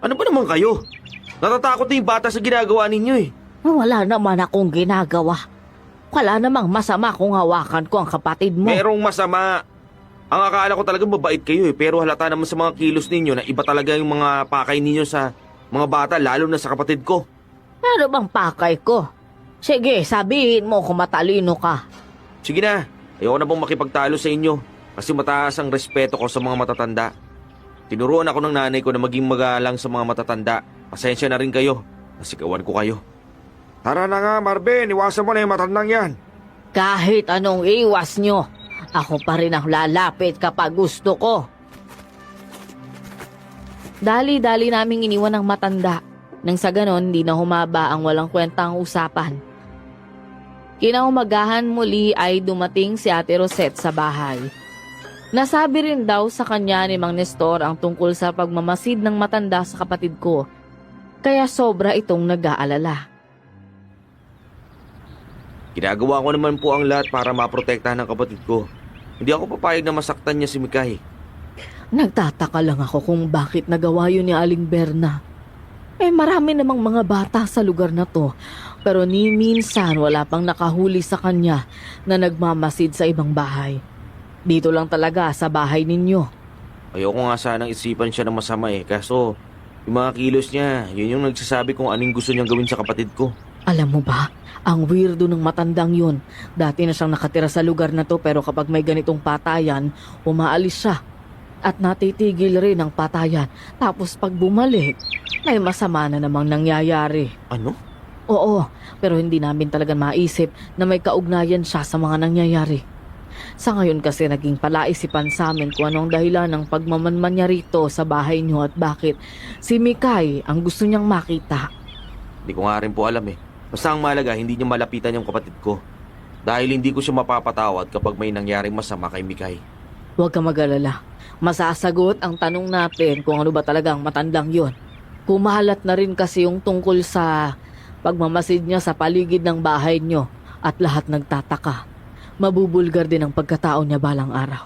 Ano ba naman kayo? Natatakot na yung bata sa ginagawa ninyo eh. Wala naman akong ginagawa. Wala namang masama kung hawakan ko ang kapatid mo. Merong masama. Ang akala ko talaga mabait kayo eh, pero halata naman sa mga kilos ninyo na iba talaga yung mga pakay ninyo sa mga bata, lalo na sa kapatid ko. Ano bang pakay ko? Sige, sabihin mo kung matalino ka. Sige na, ayoko na bang makipagtalo sa inyo kasi mataas ang respeto ko sa mga matatanda. Tinuruan ako ng nanay ko na maging magalang sa mga matatanda. Pasensya na rin kayo, nasigawan ko kayo. Tara na nga Marvin, iwasan mo na yung matandang yan. Kahit anong iwas nyo, ako pa rin ang lalapit kapag gusto ko. Dali-dali naming iniwan ng matanda. Nang sa ganon, di na humaba ang walang kwentang usapan. Kinaumagahan muli ay dumating si Ate Rosette sa bahay. Nasabi rin daw sa kanya ni Mang Nestor ang tungkol sa pagmamasid ng matanda sa kapatid ko. Kaya sobra itong nag-aalala. Ginagawa ko naman po ang lahat para maprotektahan ng kapatid ko. Hindi ako papayag na masaktan niya si Mikay. Nagtataka lang ako kung bakit nagawa yun ni Aling Berna. Marami namang mga bata sa lugar na to. Pero ni minsan wala pang nakahuli sa kanya na nagmamasid sa ibang bahay. Dito lang talaga sa bahay ninyo. Ayoko nga sanang isipan siya ng masama eh. Kaso, yung mga kilos niya, yun yung nagsasabi kung anong gusto niyang gawin sa kapatid ko. Alam mo ba, ang weirdo ng matandang yun. Dati na siyang nakatira sa lugar na to pero kapag may ganitong patayan, umaalis siya. At natitigil rin ang patayan. Tapos pag bumalik, may masama na namang nangyayari. Ano? Oo, pero hindi namin talaga maisip na may kaugnayan siya sa mga nangyayari. Sa ngayon kasi naging palaisipan sa amin kung anong dahilan ng pagmamanman niya rito sa bahay niyo at bakit si Mikay ang gusto niyang makita. Hindi ko nga rin po alam eh. Basta ang malaga, hindi niya malapitan yung kapatid ko. Dahil hindi ko siya mapapatawad kapag may nangyaring masama kay Mikay. Huwag ka mag-alala. Masasagot ang tanong natin kung ano ba talagang matandang yon. Kumalat na rin kasi yung tungkol sa pagmamasid niya sa paligid ng bahay niyo at lahat nagtataka. Mabubulgar din ang pagkatao niya balang araw.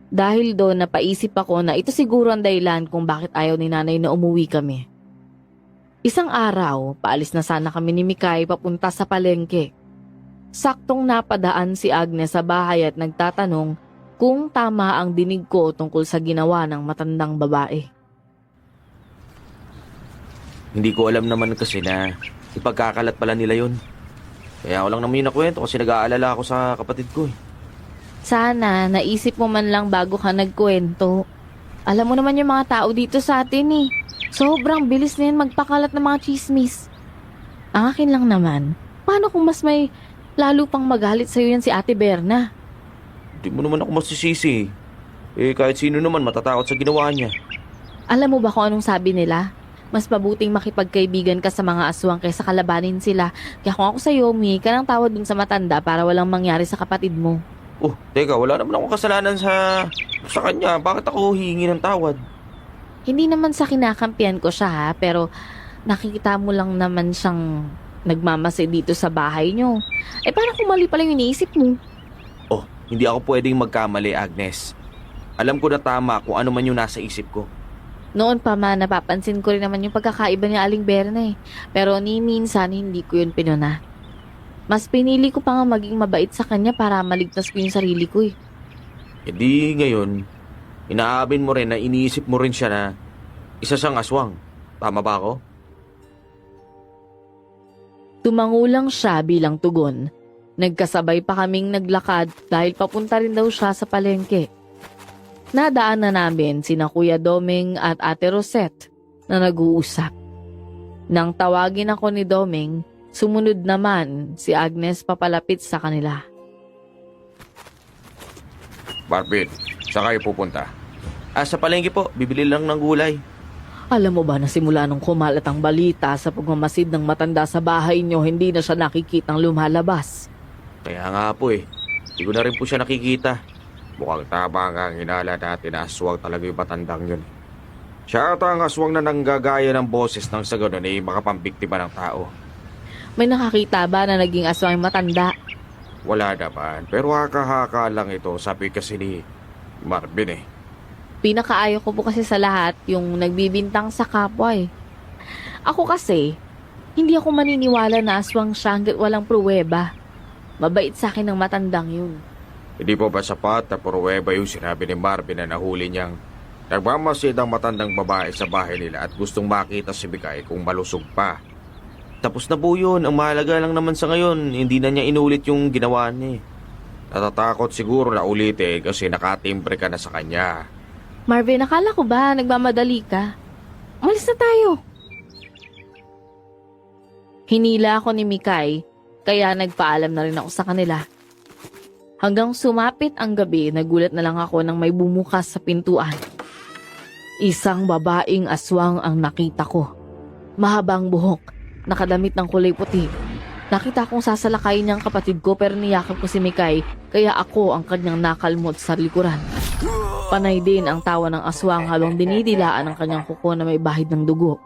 Dahil doon napaisip ako na ito siguro ang dahilan kung bakit ayaw ni nanay na umuwi kami. Isang araw, paalis na sana kami ni Mikay papunta sa palengke. Saktong napadaan si Agnes sa bahay at nagtatanong kung tama ang dinig ko tungkol sa ginawa ng matandang babae. Hindi ko alam naman kasi na Ipagkakalat pala nila yun. Kaya ako lang naman yung nakwento kasi nag-aalala ako sa kapatid ko eh. Sana, naisip mo man lang bago ka nagkwento. Alam mo naman yung mga tao dito sa atin eh. Sobrang bilis na yan magpakalat ng mga chismis. Ang akin lang naman, paano kung mas may lalo pang magalit sa'yo yan si Ate Berna? Di mo naman ako masisisi eh. Kahit sino naman matatakot sa ginawa niya. Alam mo ba kung anong sabi nila? Mas mabuting makipagkaibigan ka sa mga aswang kaysa kalabanin sila. Kaya kung ako sa'yo, humingi ka ng tawad dun sa matanda para walang mangyari sa kapatid mo. Oh, teka, wala naman akong kasalanan sa kanya. Bakit ako hihingi ng tawad? Hindi naman sa kinakampihan ko siya ha, pero nakikita mo lang naman siyang nagmamase dito sa bahay nyo. Parang kung mali pala yung iniisip mo. Oh, hindi ako pwedeng magkamali, Agnes. Alam ko na tama kung ano man yung nasa isip ko. Noon pa man, napapansin ko rin naman yung pagkakaiba ni Aling Berna eh. Pero ni minsan, hindi ko yun pinuna. Mas pinili ko pa nga maging mabait sa kanya para maligtas ko yung sarili ko eh. Hindi ngayon, inaabin mo rin na iniisip mo rin siya na isa siyang aswang. Tama ba ako? Tumangulang siya bilang tugon. Nagkasabay pa kaming naglakad dahil papunta rin daw siya sa palengke. Nadaan na namin sina Kuya Doming at Ate Rosette na nag-uusap. Nang tawagin ako ni Doming, sumunod naman si Agnes papalapit sa kanila. Barbie, saan kayo pupunta? Sa palengke po, bibili lang ng gulay. Alam mo ba na simula nung kumalat ang balita sa pagmamasid ng matanda sa bahay nyo, hindi na siya nakikitang lumalabas. Kaya nga po eh, hindi ko na rin po siya nakikita. Mukhang tama nga ang hinala natin na aswang talaga yung matandang yun. Siya ata ang aswang na nanggagaya ng boses ng sa ganun ay makapambiktima ng tao. May nakakita ba na naging aswang matanda? Wala naman, pero haka-haka lang ito, sabi kasi ni Marvin eh. Pinakaayaw ko po kasi sa lahat yung nagbibintang sa kapwa eh. Ako kasi, hindi ako maniniwala na aswang siya hanggat walang pruweba. Mabait sa akin ng matandang yun. Hindi po ba sapat na pruweba yung sinabi ni Marvin na nahuli niyang nagmamasid ang matandang babae sa bahay nila at gustong makita si Mikay kung malusog pa? Tapos na po yun, ang mahalaga lang naman sa ngayon, hindi na niya inulit yung ginawa niya eh. Natatakot siguro na ulitin kasi nakatimbre ka na sa kanya. Marvin, akala ko ba nagmamadali ka? Umalis na tayo. Hinila ako ni Mikay, kaya nagpaalam na rin ako sa kanila. Hanggang sumapit ang gabi, nagulat na lang ako nang may bumukas sa pintuan. Isang babaeng aswang ang nakita ko. Mahabang buhok, nakadamit ng kulay puti. Nakita kong sasalakayin niyang kapatid ko pero niyakap ko si Mikay, kaya ako ang kanyang nakalmot sa likuran. Panay din ang tawa ng aswang habang dinidilaan ang kanyang kuko na may bahid ng dugo.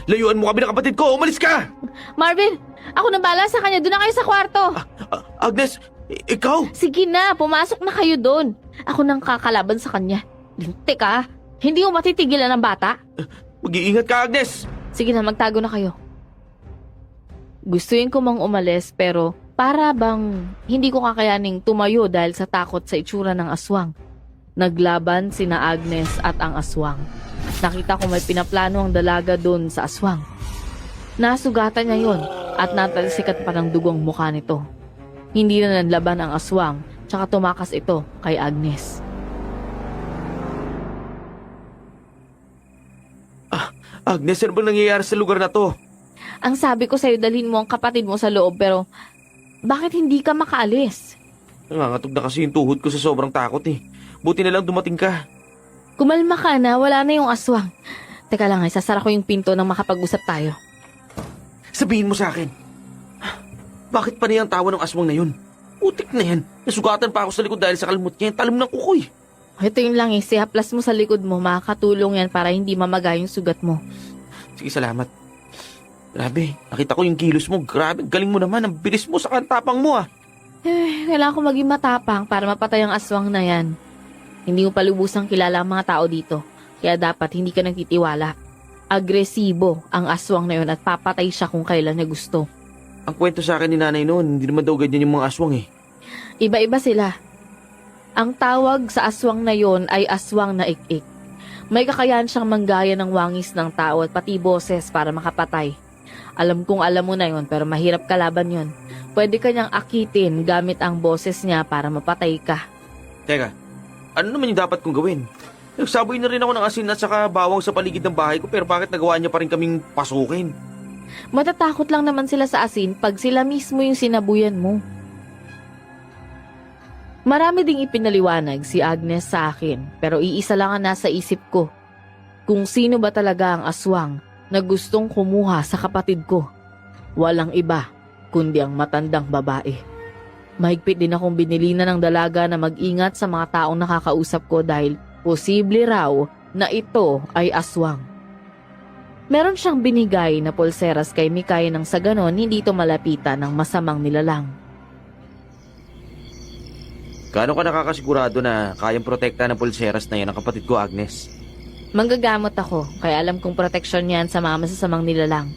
Layuan mo kami ng kapatid ko! Umalis ka! Marvin, ako na bala sa kanya. Doon na kayo sa kwarto. Agnes, ikaw? Sige na, pumasok na kayo doon. Ako nang kakalaban sa kanya. Lintik ka. Hindi mo matitigilan ng bata. Mag-iingat ka, Agnes! Sige na, magtago na kayo. Gustuin ko mang umalis pero para bang hindi ko kakayaning tumayo dahil sa takot sa itsura ng aswang. Naglaban sina Agnes at ang aswang. Nakita ko may pinaplano ang dalaga doon sa aswang. Nasugatan niya yon at natalsikat pa ng dugong mukha nito. Hindi na nanlaban ang aswang, tsaka tumakas ito kay Agnes. Agnes, ano bang nangyayari sa lugar na to? Ang sabi ko sa'yo, dalhin mo ang kapatid mo sa loob pero bakit hindi ka makaalis? Nangangatog na kasi yung tuhod ko sa sobrang takot eh. Buti na lang dumating ka. Kumalma ka na, wala na yung aswang. Teka lang, sasara ko yung pinto nang makapag-usap tayo. Sabihin mo sa akin, bakit pa niya ang tawa ng aswang na yun? Utik na yan. Nasugatan pa ako sa likod dahil sa kalmot niya. Talom ng kukoy. Ito yun lang haplas mo sa likod mo, makakatulong yan para hindi mamaga yung sugat mo. Sige, salamat. Grabe, nakita ko yung kilos mo. Grabe, galing mo naman. Ang bilis mo sa kantapang mo ah. Kailangan ko maging matapang para mapatay ang aswang na yan. Hindi mo palubusang kilala ang mga tao dito, kaya dapat hindi ka nagtitiwala. Agresibo ang aswang na yun at papatay siya kung kailan niya gusto. Ang kwento sa akin ni nanay noon, hindi naman daw ganyan yung mga aswang eh. Iba-iba sila. Ang tawag sa aswang na yon ay aswang na ik-ik. May kakayahan siyang manggaya ng wangis ng tao at pati boses para makapatay. Alam kong alam mo na yon pero mahirap kalaban yon. Pwede kanyang akitin gamit ang boses niya para mapatay ka. Teka, ano naman yung dapat kong gawin? Nagsaboy na rin ako ng asin at saka bawang sa paligid ng bahay ko pero bakit nagawa niya pa rin kaming pasukin? Matatakot lang naman sila sa asin pag sila mismo yung sinabuyan mo. Marami ding ipinaliwanag si Agnes sa akin pero iisa lang ang nasa isip ko. Kung sino ba talaga ang aswang na gustong kumuha sa kapatid ko. Walang iba kundi ang matandang babae. Mahigpit din akong binili na ng dalaga na mag-ingat sa mga taong nakakausap ko dahil posible raw na ito ay aswang. Meron siyang binigay na pulseras kay Mikay nang sa ganon hindi ito malapitan ng masamang nilalang. Gaano ka nakakasigurado na kayang protekta ng pulseras na yan ang kapatid ko, Agnes? Manggagamot ako kaya alam kong proteksyon yan sa mga masasamang nilalang.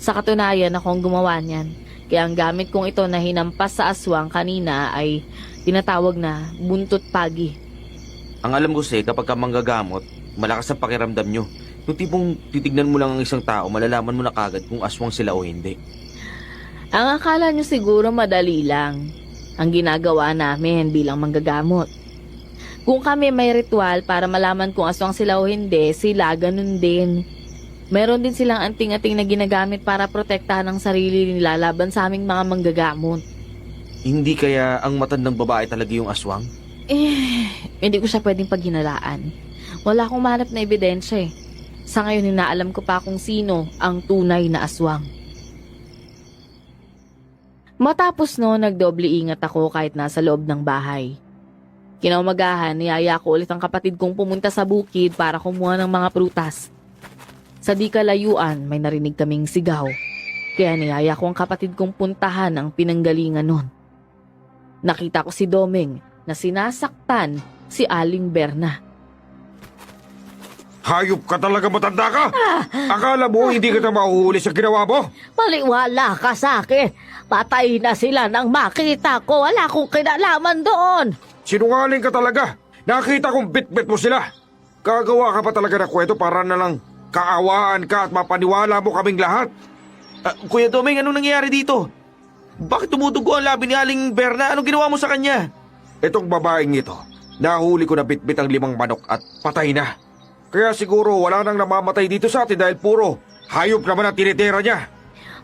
Sa katunayan ako ang gumawa niyan. Kaya ang gamit kong ito na hinampas sa aswang kanina ay tinatawag na buntot pagi. Ang alam ko kasi kapag ka manggagamot, malakas ang pakiramdam nyo. Yung tipong titignan mo lang ang isang tao, malalaman mo na kagad kung aswang sila o hindi. Ang akala nyo siguro madali lang ang ginagawa namin bilang manggagamot. Kung kami may ritual para malaman kung aswang sila o hindi, sila ganun din. Meron din silang anting-anting na ginagamit para protektahan ang sarili nila laban sa aming mga manggagamot. Hindi kaya ang matandang babae talaga yung aswang? Hindi ko siya pwedeng paghinalaan. Wala akong mahanap na ebidensya eh. Sa ngayon, hinaalam ko pa kung sino ang tunay na aswang. Matapos no, nagdoble ingat ako kahit nasa loob ng bahay. Kinaumagahan, niyaya ko ulit ang kapatid kong pumunta sa bukid para kumuha ng mga prutas. Sa di kalayuan, may narinig kaming sigaw. Kaya niyaya ko ang kapatid kong puntahan ang pinanggalingan nun. Nakita ko si Doming na sinasaktan si Aling Berna. Hayop ka talaga, matanda ka! Akala mo hindi ka na mahuhuli sa ginawa mo? Paliwala ka sa akin. Patay na sila nang makita ko. Wala akong kinalaman doon. Sinungaling ka talaga. Nakita kong bit-bit mo sila. Gagawa ka pa talaga ng kwento para na lang kaawaan ka at mapaniwala mo kaming lahat. Kuya Doming, anong nangyayari dito? Bakit tumudugo ang labi ni Aling Berna? Anong ginawa mo sa kanya? Itong babaeng ito, nahuli ko na bit-bit ang 5 manok at patay na. Kaya siguro wala nang namamatay dito sa atin dahil puro hayop naman ang tinitira niya.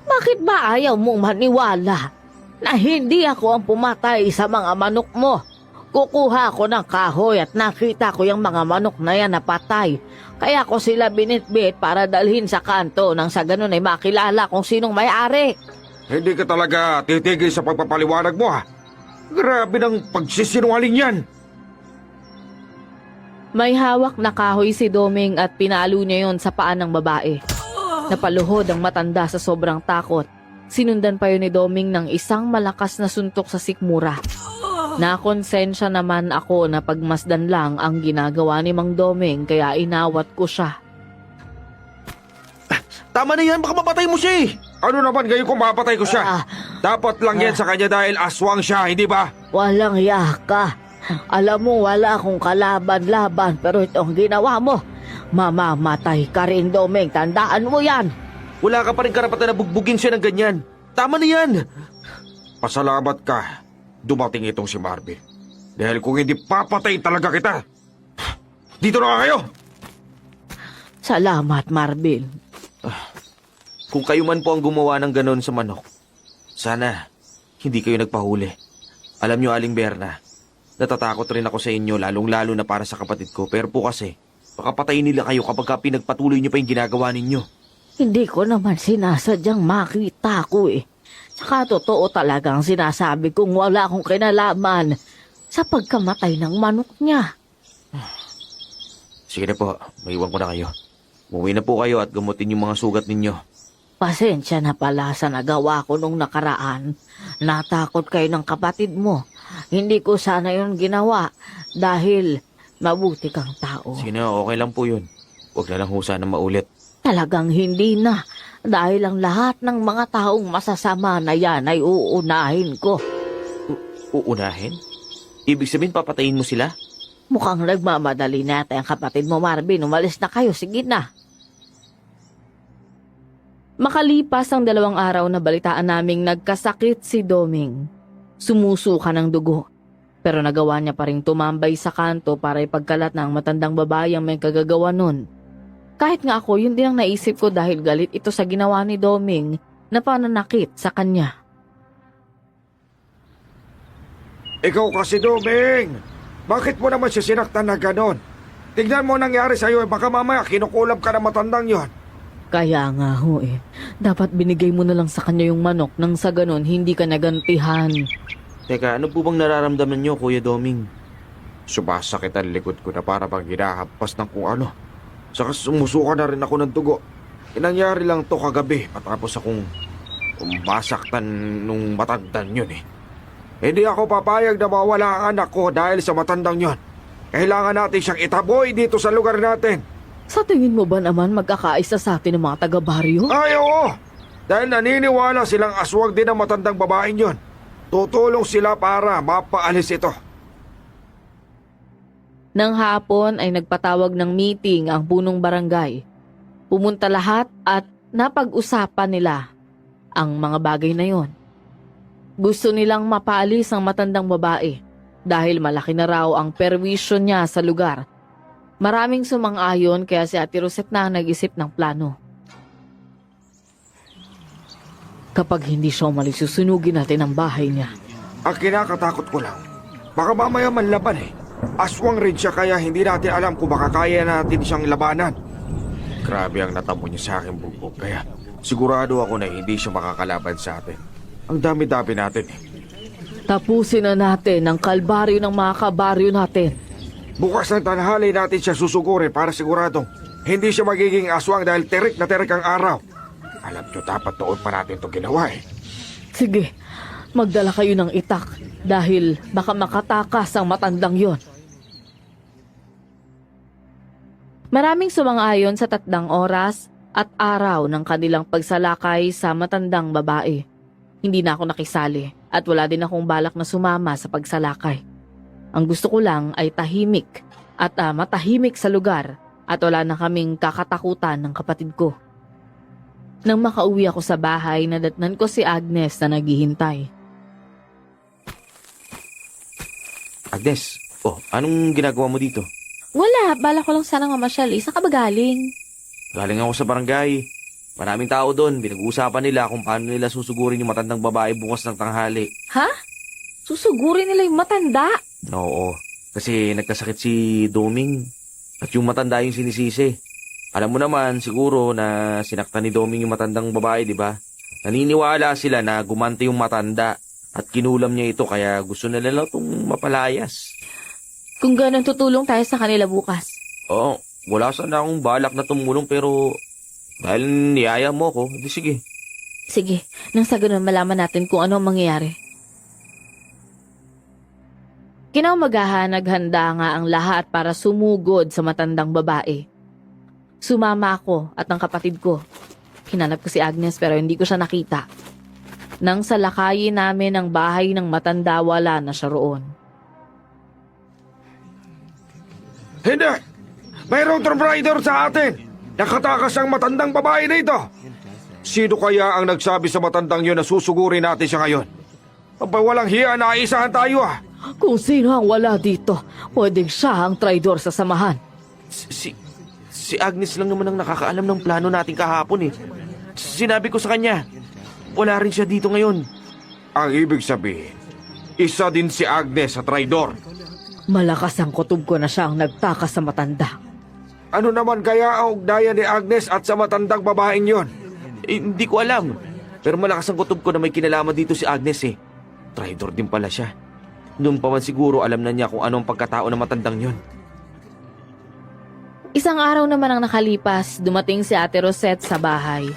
Bakit ba ayaw mong maniwala na hindi ako ang pumatay sa mga manok mo? Kukuha ko ng kahoy at nakita ko yung mga manok na yan na patay. Kaya ko sila binitbit para dalhin sa kanto nang sa ganun ay makilala kung sinong may-ari. Hindi ka talaga titigil sa pagpapaliwanag mo, ha? Grabe ng pagsisinungaling yan. May hawak na kahoy si Doming at pinalo niya yon sa paan ng babae. Napaluhod ang matanda sa sobrang takot. Sinundan pa yun ni Doming ng isang malakas na suntok sa sikmura. Nakonsensya naman ako na pagmasdan lang ang ginagawa ni Mang Doming kaya inawat ko siya. Tama na yan, baka mapatay mo siya eh. Ano naman ngayon kung mapatay ko siya? Dapat lang yan sa kanya dahil aswang siya, hindi ba? Walang yaka. Alam mo, wala akong kalaban-laban pero itong ginawa mo, mamamatay ka rin, Doming. Tandaan mo yan. Wala ka pa rin karapatan na bugbugin siya ng ganyan. Tama na yan. Pasalamat ka. Dumating itong si Marvin. Dahil kung hindi papatay talaga kita. Dito na kayo! Salamat, Marvin. Kung kayo man po ang gumawa ng ganon sa manok, sana hindi kayo nagpahuli. Alam nyo, Aling Berna, natatakot rin ako sa inyo lalong-lalo na para sa kapatid ko. Pero po kasi, baka patayin nila kayo kapag pinagpatuloy nyo pa yung ginagawa ninyo. Hindi ko naman sinasadyang makita ko eh. Tsaka totoo talagang sinasabi kong wala akong kinalaman sa pagkamatay ng manok niya. Sige na po, maiwan ko na kayo. Umuwi na po kayo at gamutin yung mga sugat ninyo. Pasensya na pala sa nagawa ko nung nakaraan. Natakot kayo ng kapatid mo. Hindi ko sana yun ginawa dahil mabuti kang tao. Sige na, okay lang po yun. Huwag na lang ho sana maulit. Talagang hindi na dahil ang lahat ng mga taong masasama na yan ay uunahin ko. Uunahin? Ibig sabihin papatayin mo sila? Mukhang nagmamadali nata ang kapatid mo, Marvin. Umalis na kayo, sige na. Makalipas ang 2 araw na balitaan naming nagkasakit si Doming. Sumusuka ng dugo. Pero nagawa niya pa rin tumambay sa kanto para ipagkalat ng matandang babae ang may kagagawa nun. Kahit nga ako, yun din ang naisip ko dahil galit ito sa ginawa ni Doming na pananakit sa kanya. Ikaw kasi, Doming! Bakit mo naman siya sinaktan na ganon? Tignan mo nangyari sa'yo, baka mamaya kinukulab ka na matandang yon. Kaya nga ho eh, dapat binigay mo na lang sa kanya yung manok nang sa ganon hindi ka nagantihan. Teka, ano po bang nararamdaman nyo, Kuya Doming? Sumasakit ang likod ko na para bang hinahampas ng kung ano. Saka sumusuka na rin ako ng dugo. Inangyari lang to kagabi matapos akong masaktan nung matandang yun eh. Hindi ako papayag na mawala ang anak ko dahil sa matandang yon. Kailangan natin siyang itaboy dito sa lugar natin. Sa tingin mo ba naman magkakaisa sa atin ng mga taga-baryo? Ay, oo! Dahil naniniwala silang aswang din ang matandang babaeng yon. Tutulong sila para mapaalis ito. Nang hapon ay nagpatawag ng meeting ang punong barangay. Pumunta lahat at napag-usapan nila ang mga bagay na yon. Gusto nilang mapaalis ang matandang babae dahil malaki na raw ang perwisyo niya sa lugar. Maraming sumang-ayon kaya si Ate Rosette na nag-isip ng plano. Kapag hindi siya umalis, susunugin natin ang bahay niya. Ang kinakatakot ko lang, baka mamaya manlaban eh. Aswang rin siya kaya hindi natin alam kung baka kaya natin siyang labanan. Grabe ang natamo niya sa aking bugbog kaya sigurado ako na hindi siya makakalaban sa atin. Ang dami-dami natin eh. Tapusin na natin ang kalbaryo ng mga kabaryo natin. Bukas ng tanghali natin siya susugurin para siguradong hindi siya magiging aswang dahil terik na terik ang araw. Alam nyo, dapat noon pa natin ito ginawa eh. Sige, magdala kayo ng itak dahil baka makatakas ang matandang yon. Maraming sumang-ayon sa 3 oras at araw ng kanilang pagsalakay sa matandang babae. Hindi na ako nakisali at wala din akong balak na sumama sa pagsalakay. Ang gusto ko lang ay tahimik at matahimik sa lugar at wala na kaming kakatakutan ng kapatid ko. Nang makauwi ako sa bahay, nadatnan ko si Agnes na naghihintay. Agnes, anong ginagawa mo dito? Wala, bala ko lang sanang mamasyal. Saan ka ba galing? Galing ako sa barangay. Maraming tao doon. Pinag-uusapan nila kung paano nila susugurin yung matandang babae bukas ng tanghali. Ha? Susugurin nila yung matanda? Oo, kasi nagkasakit si Doming at yung matanda yung sinisisi. Alam mo naman siguro na sinaktan ni Doming yung matandang babae, di ba? Naniniwala sila na gumanti yung matanda at kinulam niya ito kaya gusto nila lang itong mapalayas. Kung ganun, tutulong tayo sa kanila bukas. Oo, wala sana akong balak na tumulong pero dahil niyaya mo ko, di sige. Sige, nang sa ganun malaman natin kung ano ang mangyayari. Kinaumagahan, naghanda nga ang lahat para sumugod sa matandang babae. Sumama ako at ang kapatid ko. Hinanap ko si Agnes pero hindi ko siya nakita. Nang salakayin namin ang bahay ng matanda, wala na siya roon. Hindi! Mayroong Tomb Raider sa atin! Nakatakas ang matandang babae na ito! Sino kaya ang nagsabi sa matandang yun na susugurin natin siya ngayon? Aba, walang hiya na isahan tayo ah! Kung sino ang wala dito, pwedeng siya ang traidor sa samahan. Si Agnes lang naman ang nakakaalam ng plano natin kahapon eh. Sinabi ko sa kanya, wala rin siya dito ngayon. Ang ibig sabihin, isa din si Agnes sa traidor. Malakas ang kutob ko na siya ang nagtakas sa matanda. Ano naman kaya ang ugnayan ni Agnes at sa matandang babaeng yon? Hindi ko alam. Pero malakas ang kutob ko na may kinalaman dito si Agnes eh. Traidor din pala siya. Noon pa man siguro alam na niya kung anong pagkatao ng matandang yon. Isang araw naman ang nakalipas, dumating si Ate Rosette sa bahay.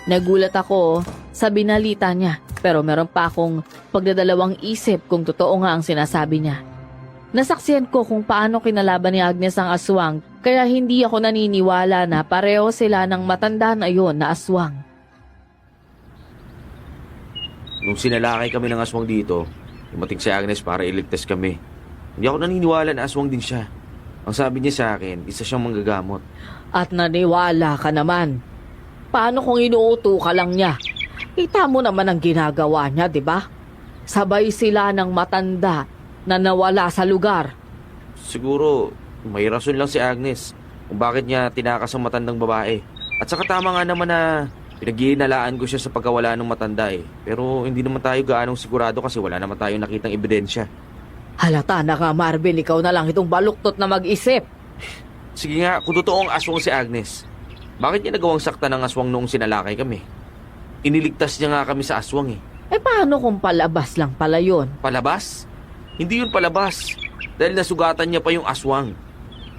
Nagulat ako sa binalita niya, pero meron pa akong pagdadalawang isip kung totoo nga ang sinasabi niya. Nasaksihan ko kung paano kinalaban ni Agnes ang aswang, kaya hindi ako naniniwala na pareho sila ng matanda na yon na aswang. Nung sinalakay kami ng aswang dito, dumating si Agnes para iligtas kami. Hindi ako naniniwala na aswang din siya. Ang sabi niya sa akin, isa siyang manggagamot. At naniwala ka naman. paano kung inuuto ka lang niya? Kita mo naman ang ginagawa niya, di ba? Sabay sila ng matanda na nawala sa lugar. Siguro, may rason lang si Agnes kung bakit niya tinakas ang matandang babae. At saka tama nga naman na pinaghihinalaan ko siya sa pagkawala ng matanda eh. Pero hindi naman tayo gaanong sigurado kasi wala naman tayong nakitang ebidensya. Halata na nga, Marvin, ikaw na lang itong baluktot na mag-isip. Sige nga, kung totoong aswang si Agnes, bakit niya nagawang sakta ng aswang noong sinalakay kami? Iniligtas niya nga kami sa aswang eh. Eh paano kung palabas lang pala yun? Palabas? Hindi yun palabas. Dahil nasugatan niya pa yung aswang.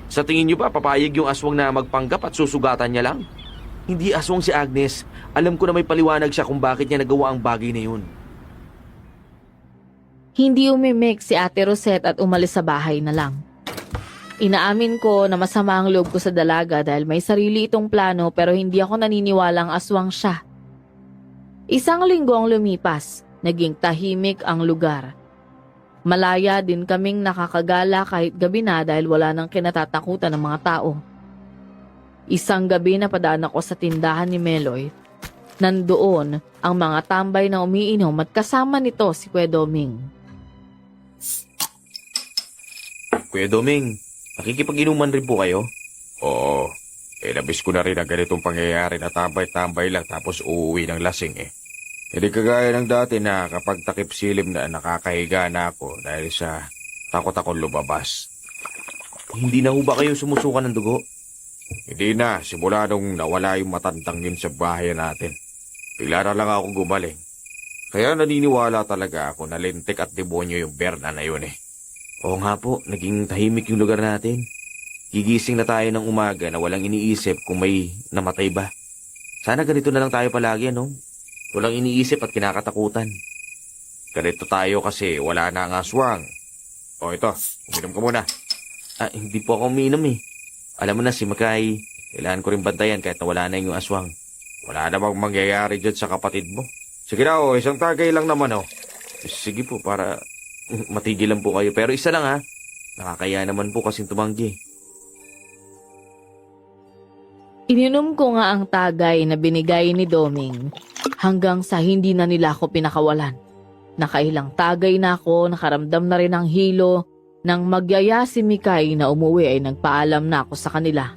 Sa tingin niyo ba papayag yung aswang na magpanggap at susugatan niya lang? Hindi aswang si Agnes. Alam ko na may paliwanag siya kung bakit niya nagawa ang bagay na yun. Hindi umimik si Ate Rosette at umalis sa bahay na lang. Inaamin ko na masama ang loob ko sa dalaga dahil may sarili itong plano pero hindi ako naniniwalang aswang siya. Isang linggo ang lumipas, naging tahimik ang lugar. Malaya din kaming nakakagala kahit gabi na dahil wala nang kinatatakutan ng mga tao. Isang gabi na padaan ako sa tindahan ni Meloy. Nandoon ang mga tambay na umiinom at kasama nito si Kuya Doming. Kuya Doming, nakikipag-inuman rin po kayo? Oo, labis ko na rin ang ganitong pangyayari na tambay-tambay lang tapos uuwi ng lasing eh. Hindi kagaya ng dati na kapag takip silim na nakakahiga na ako dahil sa takot akong lumabas. Hindi na ho ba kayo sumusuka ng dugo? Hindi na, simula nung nawala yung matandang yun sa bahay natin. Bigla na lang ako gumaling. Kaya naniniwala talaga ako na lintik at demonyo yung Berna na yun eh. Oo nga po, naging tahimik yung lugar natin. Gigising na tayo ng umaga na walang iniisip kung may namatay ba. Sana ganito na lang tayo palagi, ano? Walang iniisip at kinakatakutan. Ganito tayo kasi wala na ang aswang. O ito, uminom ka muna. Hindi po ako umiinom eh. Alam mo na si Makay, kailangan ko rin bantayan kahit nawala na yung aswang. Wala namang mangyayari dyan sa kapatid mo. Sige na isang tagay lang naman Sige po, para matigil lang po kayo. Pero isa lang ha, nakakaya naman po kasing tumanggi. Ininom ko nga ang tagay na binigay ni Doming hanggang sa hindi na nila ako pinakawalan. Nakailang tagay na ako, nakaramdam na rin ng hilo. Nang magyaya si Mikay na umuwi ay nagpaalam na ako sa kanila.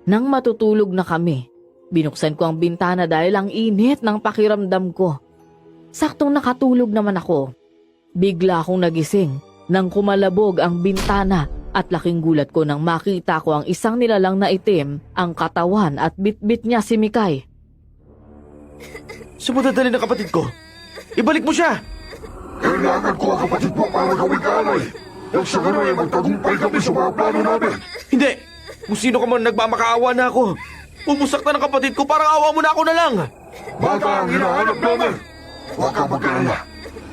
Nang matutulog na kami, binuksan ko ang bintana dahil ang init ng pakiramdam ko. Saktong nakatulog naman ako. Bigla akong nagising nang kumalabog ang bintana at laking gulat ko nang makita ko ang isang nilalang na itim, ang katawan at bitbit niya si Mikay. Saan mo dadalhin ang kapatid ko? Ibalik mo siya! Kailangan ko ang kapatid mo para gawing alay. Nang sa gano'n ay magtagumpay kami sa mga plano namin. Hindi! Kung sino ka man nagmamakaawa na ako. Pumusak na ng kapatid ko, parang awa mo na ako na lang. Bata ang hinahanap namin. Huwag kang mag-alala.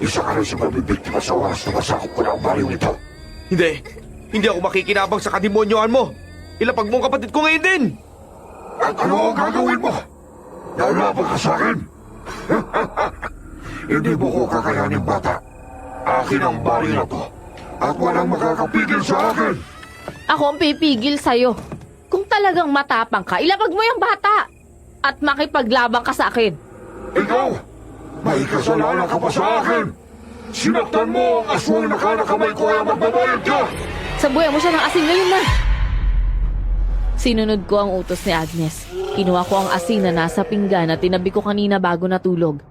Isa ka rin sa mabibiktima sa oras na masakop ko na ang baliw nito. Hindi! Hindi ako makikinabang sa kademonyoan mo. Ilapag mo ang kapatid ko ngayon din. At ano ang gagawin mo? Lalaban ka sa akin? Hindi mo ko kakayanin, bata. Akin ang baril na to. At walang makakapigil sa akin. Ako ang pipigil sa'yo. Kung talagang matapang ka, ilapag mo yung bata at makipaglabang ka sa akin. Ikaw, may kasalanan ka pa sa akin. Sinaktan mo ang aswang na kanakamay ko ay magbabayad ka. Sabuyan mo siya ng asin ngayon na. Sinunod ko ang utos ni Agnes. Kinuha ko ang asin na nasa pinggan at tinabi ko kanina bago natulog.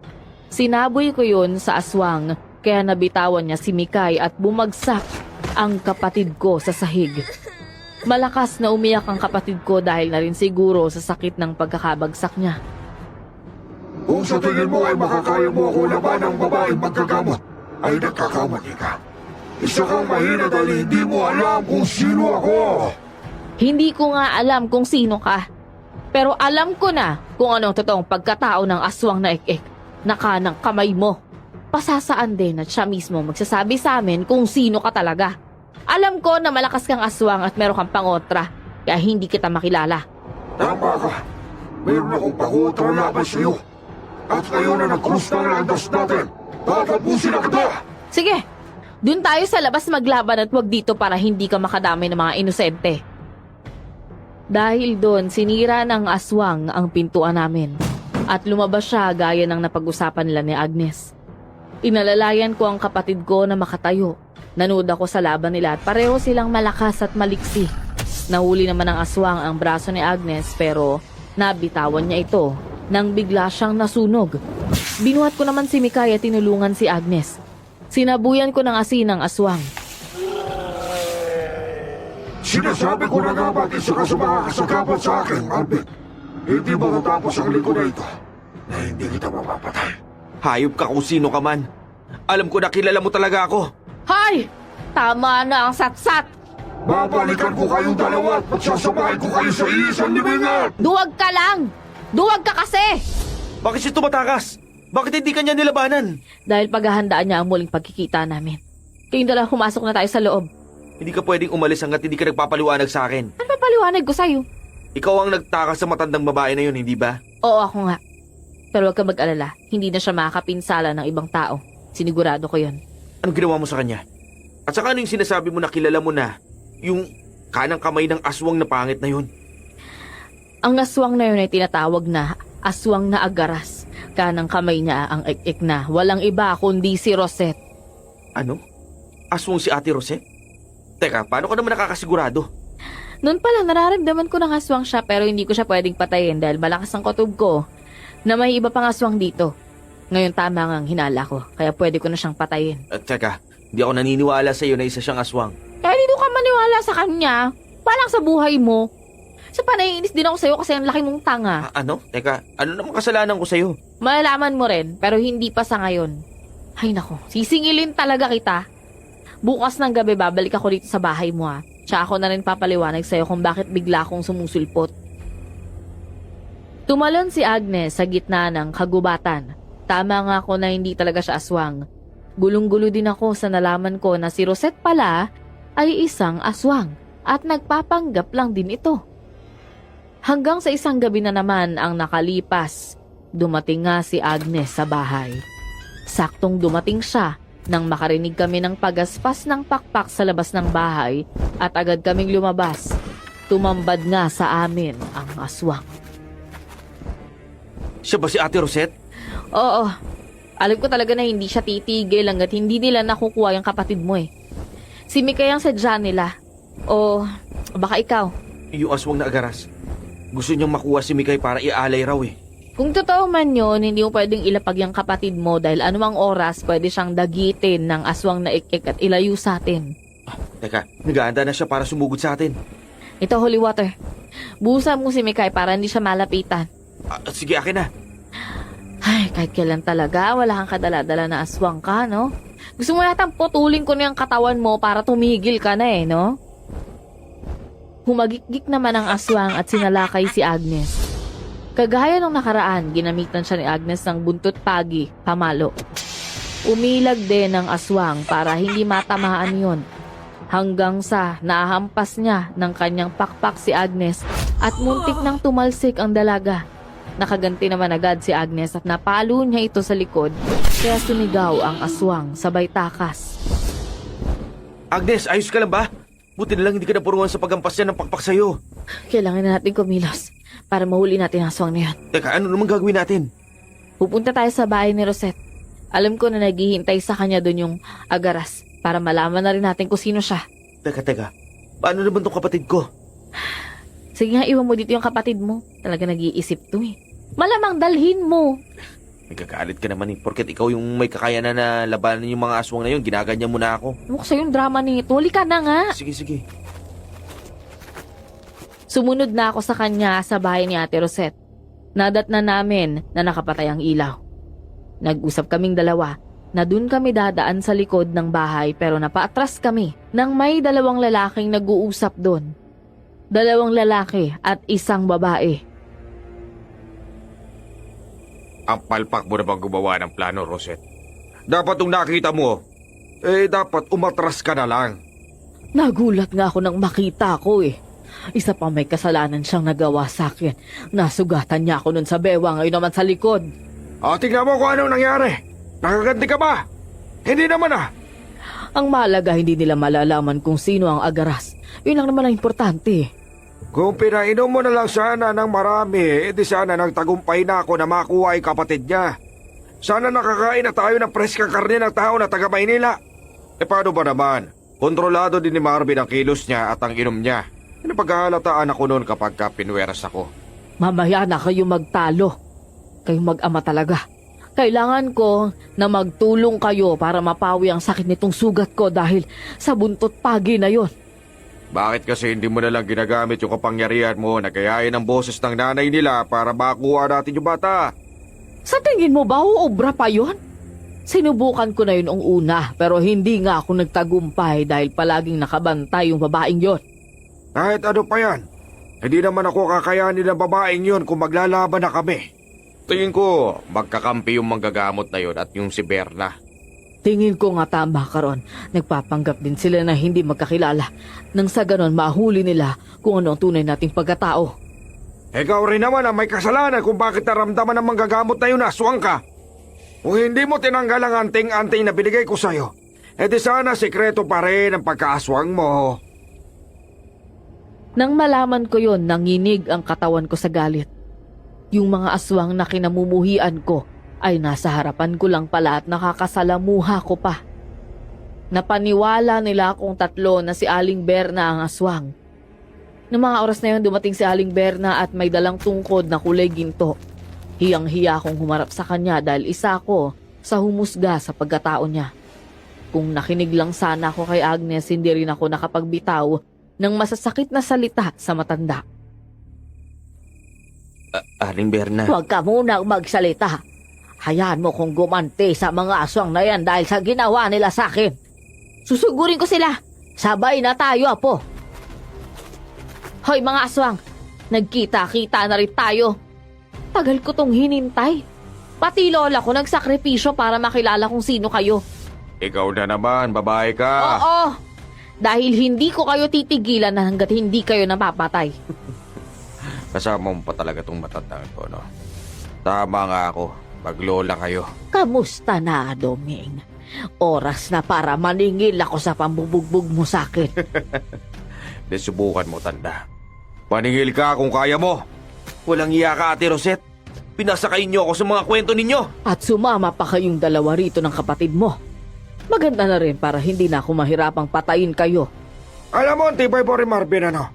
Sinaboy ko yun sa aswang kaya nabitawan niya si Mikay at bumagsak ang kapatid ko sa sahig. Malakas na umiyak ang kapatid ko dahil na rin siguro sa sakit ng pagkakabagsak niya. Kung sa tingin mo ay makakaya mo ako laban ng babaeng magkagamot, ay nagkakamali ka. Isa kang mahina dahil hindi mo alam kung sino ako. Hindi ko nga alam kung sino ka. Pero alam ko na kung anong totoong pagkatao ng aswang na ek-ek na kanang kamay mo. Pasasaan din at siya mismo magsasabi sa amin kung sino ka talaga. Alam ko na malakas kang aswang at meron kang pangotra, kaya hindi kita makilala. Tama ka. Meron akong pangotra laban sa iyo. At ngayon na nag-cross na ang landas natin, tatapusin na kita! Sige, dun tayo sa labas maglaban at wag dito para hindi ka makadamay ng mga inosente. Dahil doon, sinira ng aswang ang pintuan namin. At lumabas siya gaya ng napag-usapan nila ni Agnes. Inalalayan ko ang kapatid ko na makatayo. Nanood ako sa laban nila at pareho silang malakas at maliksi. Nahuli naman ng aswang ang braso ni Agnes pero nabitawan niya ito nang bigla siyang nasunog. Binuhat ko naman si Mikay at tinulungan si Agnes. Sinabuyan ko ng asin ang aswang. Sinasabi ko na nga ba isa ka sa mga kasagapan sa akin, Albert? Hindi matatapos ang linggo na ito na hindi kita mapapatay. Hayop ka kung sino ka man. Alam ko na kilala mo talaga ako. Hay! Tama na ang satsat! Babalikan ko kayong dalawa at pagsasamahin ko kayo sa iisang libingan! Duwag ka lang! Duwag ka kasi! Bakit siya tumatakas? Bakit hindi kanya nilabanan? Dahil paghahandaan niya ang muling pagkikita namin. Kayong dalawa pumasok na tayo sa loob. Hindi ka pwedeng umalis hanggat hindi ka nagpapaliwanag sa akin. Ano pa paliwanag ko sa'yo? Ikaw ang nagtakas sa matandang babae na yun, hindi ba? Oo, ako nga. Pero huwag ka mag-alala, hindi na siya makakapinsala ng ibang tao. Sinigurado ko yon. Anong ginawa mo sa kanya? At saka ano yung sinasabi mo na kilala mo na yung kanang kamay ng aswang na pangit na yun? Ang aswang na yun ay tinatawag na aswang na agaras. Kanang kamay niya ang ik-ik na walang iba kundi si Rosette. Ano? Aswang si Ate Rosette? Teka, paano ka naman nakakasigurado? Noon pa lang nararamdaman ko ng aswang siya pero hindi ko siya pwedeng patayin dahil malakas ang kutob ko na may iba pang aswang dito. Ngayon tama ang hinala ko kaya pwede ko na siyang patayin. At teka, hindi ako naniniwala sa iyo na isa siyang aswang. Kaya dito ka maniwala sa kanya. Palang sa buhay mo. Sa panaiinis din ako sa'yo kasi ang laki mong tanga. Ano? Teka, ano naman kasalanan ko sa iyo? Malalaman mo rin, pero hindi pa sa ngayon. Ay nako, sisingilin talaga kita. Bukas ng gabi babalik ako dito sa bahay mo ha. Tsaka ako na rin papaliwanag sa'yo kung bakit bigla akong sumusulpot. Tumalon si Agnes sa gitna ng kagubatan. Tama nga ako na hindi talaga siya aswang. Gulong-gulo din ako sa nalaman ko na si Rosette pala ay isang aswang at nagpapanggap lang din ito. Hanggang sa isang gabi na naman ang nakalipas, dumating nga si Agnes sa bahay. Saktong dumating siya nang makarinig kami ng pagaspas ng pakpak sa labas ng bahay at agad kaming lumabas. Tumambad nga sa amin ang aswang. Siya ba si Ate Rosette? Oo, alam ko talaga na hindi siya titigil hanggat hindi nila nakukuha yung kapatid mo eh. Si Mikay ang sadya nila. O baka ikaw. Yung aswang na agaras. Gusto niyang makuha si Mikay para ialay raw eh. Kung totoo man yun, hindi mo pwedeng ilapag yung kapatid mo dahil anumang oras pwede siyang dagitin ng aswang na ik-ik at ilayo sa atin. Teka, nag-aanda na siya para sumugod sa atin. Ito, holy water. Buhusan mo si Mikay para hindi siya malapitan. Sige, akin na. Ay, kahit kailan talaga, wala kang kadala-dala na aswang ka, no? Gusto mo yatang putulin ko na yung katawan mo para tumigil ka na eh, no? Humagikgik naman ang aswang at sinalakay si Agnes. Kagaya nung nakaraan, ginamitan siya ni Agnes ng buntot pagi, pamalo. Umilag din ng aswang para hindi matamaan yon. Hanggang sa nahampas niya ng kanyang pakpak si Agnes at muntik nang tumalsik ang dalaga. Nakaganti naman agad si Agnes at napalo niya ito sa likod kaya sumigaw ang aswang sabay takas. Agnes, ayos ka lang ba? Buti na lang hindi ka napuruan sa paghampas niya ng pakpak sa'yo. Kailangan na natin kumilos para mahuli natin ang aswang na yan. Teka, ano naman gagawin natin? Pupunta tayo sa bahay ni Rosette. Alam ko na naghihintay sa kanya doon yung agaras para malaman na rin natin kung sino siya. Teka. Paano naman tong kapatid ko? Sige nga, iwan mo dito yung kapatid mo. Talaga nag-iisip to eh. Malamang dalhin mo. Nagkakalit ka naman eh. Porket ikaw yung may kakayanan na labanan yung mga aswang na yun, ginaganyan mo na ako. Ano sa'yo yung drama nito? Huli ka na nga. Sige. Sumunod na ako sa kanya sa bahay ni Ate Rosette. Nadat na namin na nakapatay ang ilaw. Nag-usap kaming dalawa na dun kami dadaan sa likod ng bahay pero napaatras kami nang may dalawang lalaking nag-uusap dun. 2 lalaki at 1 babae. Ang palpak mo na bang gumawa ng plano, Rosette? Dapat nung nakita mo, dapat umatras ka na lang. Nagulat nga ako nang makita ko eh. Isa pa may kasalanan siyang nagawa sa akin. Nasugatan niya ako nun sa bewang, ngayon naman sa likod. Tingnan mo kung anong nangyari. Nakaganti ka ba? Hindi naman ah. Ang mahalaga hindi nila malalaman kung sino ang agaras. Yun lang naman ang importante. Kung pinainom mo na lang sana ng marami, edi sana nagtagumpay na ako na makuha ay kapatid niya. Sana nakakain na tayo ng preskang karne ng tao na taga Maynila. Paano ba naman? Kontrolado din ni Marvin ang kilos niya at ang inom niya. Pagkahalataan ako noon kapag pinweras ako. Mamaya na kayo magtalo. Kayong mag-ama talaga. Kailangan ko na magtulong kayo para mapawi ang sakit nitong sugat ko dahil sa buntot pagi na yon. Bakit kasi hindi mo na lang ginagamit yung kapangyarihan mo na gayahin ang boses ng nanay nila para makuha natin yung bata? Sa tingin mo ba uubra pa yon? Sinubukan ko na yun noong una pero hindi nga ako nagtagumpay dahil palaging nakabantay yung babaeng yon. Kahit ano pa yan, hindi naman ako kakayanin ng babaeng yon kung maglalaban na kami. Tingin ko, magkakampi yung manggagamot na yon at yung si Berna. Tingin ko nga tama ka ron. Nagpapanggap din sila na hindi magkakilala. Nang sa ganon mahuli nila kung ano ang tunay nating pagkatao. Ikaw rin naman ang may kasalanan kung bakit naramdaman ng manggagamot na yun na aswang ka. Kung hindi mo tinanggal ang anting-anting na binigay ko sa'yo, edi sana sekreto pa rin ang pagkaaswang mo. Nang malaman ko yon, nanginig ang katawan ko sa galit. Yung mga aswang na kinamumuhian ko ay nasa harapan ko lang pala at nakakasalamuha ko pa. Napaniwala nila akong tatlo na si Aling Berna ang aswang. Noong mga oras na yun, dumating si Aling Berna at may dalang tungkod na kulay ginto. Hiyang-hiya akong humarap sa kanya dahil isa ako sa humusga sa pagkatao niya. Kung nakinig lang sana ako kay Agnes, hindi rin ako nakapagbitaw ng masasakit na salita sa matanda. Aling Berna. Huwag ka munang magsalita. Hayaan mo kong gumanti sa mga aswang na yan dahil sa ginawa nila sa akin. Susugurin ko sila. Sabay na tayo, apo. Hoy mga aswang, nagkita-kita na rin tayo. Tagal ko tong hinintay. Pati lola ko nagsakripisyo para makilala kung sino kayo. Ikaw na naman, babae ka. Oo, dahil hindi ko kayo titigilan na hanggat hindi kayo napapatay. Kasama mo pa talaga tong matandang ko, no? Tama nga ako. Maglola kayo. Kamusta na, Doming? Oras na para maningil ako sa pambubugbog mo sa akin. Subukan mo, tanda. Paningil ka kung kaya mo. Walang iya ka, Ate Rosette. Pinasakayin niyo ako sa mga kwento ninyo. At sumama pa kayong dalawa rito ng kapatid mo. Maganda na rin para hindi na ako mahirapang patayin kayo. Alam mo, tibay po rin Marvin, ano?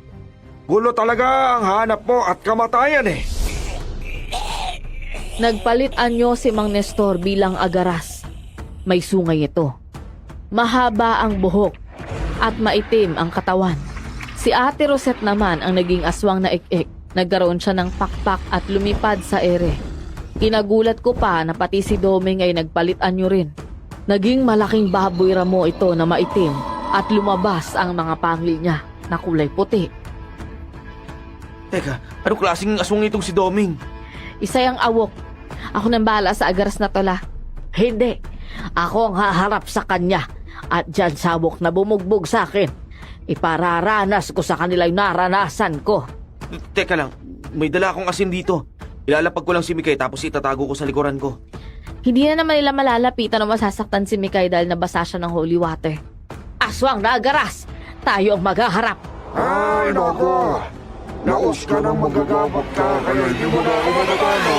Gulo talaga ang hanap mo at kamatayan eh. Nagpalit anyo si Mang Nestor bilang agaras. May sungay ito. Mahaba ang buhok at maitim ang katawan. Si Ate Rosette naman ang naging aswang na ik-ik. Nagkaroon siya ng pakpak at lumipad sa ere. Kinagulat ko pa na pati si Doming ay nagpalit anyo rin. Naging malaking baboy ramo ito na maitim at lumabas ang mga pangil niya na kulay puti. Teka, anong klaseng aswang itong si Doming? Isa yung awok. Ako nang bahala sa agaras na tola. Hindi. Ako ang haharap sa kanya. At dyan sabok na bumugbog sa akin. Ipararanas ko sa kanila yung naranasan ko. Teka lang, may dala akong asin dito. Ilalapag ko lang si Mikay tapos itatago ko sa likuran ko. Hindi na naman nila malalapitan o masasaktan si Mikay dahil nabasa siya ng holy water. Aswang na agaras. Tayo ang maghaharap. Ay, nako. Naus ka nang magagamot ka, kaya hindi mo na ako managano.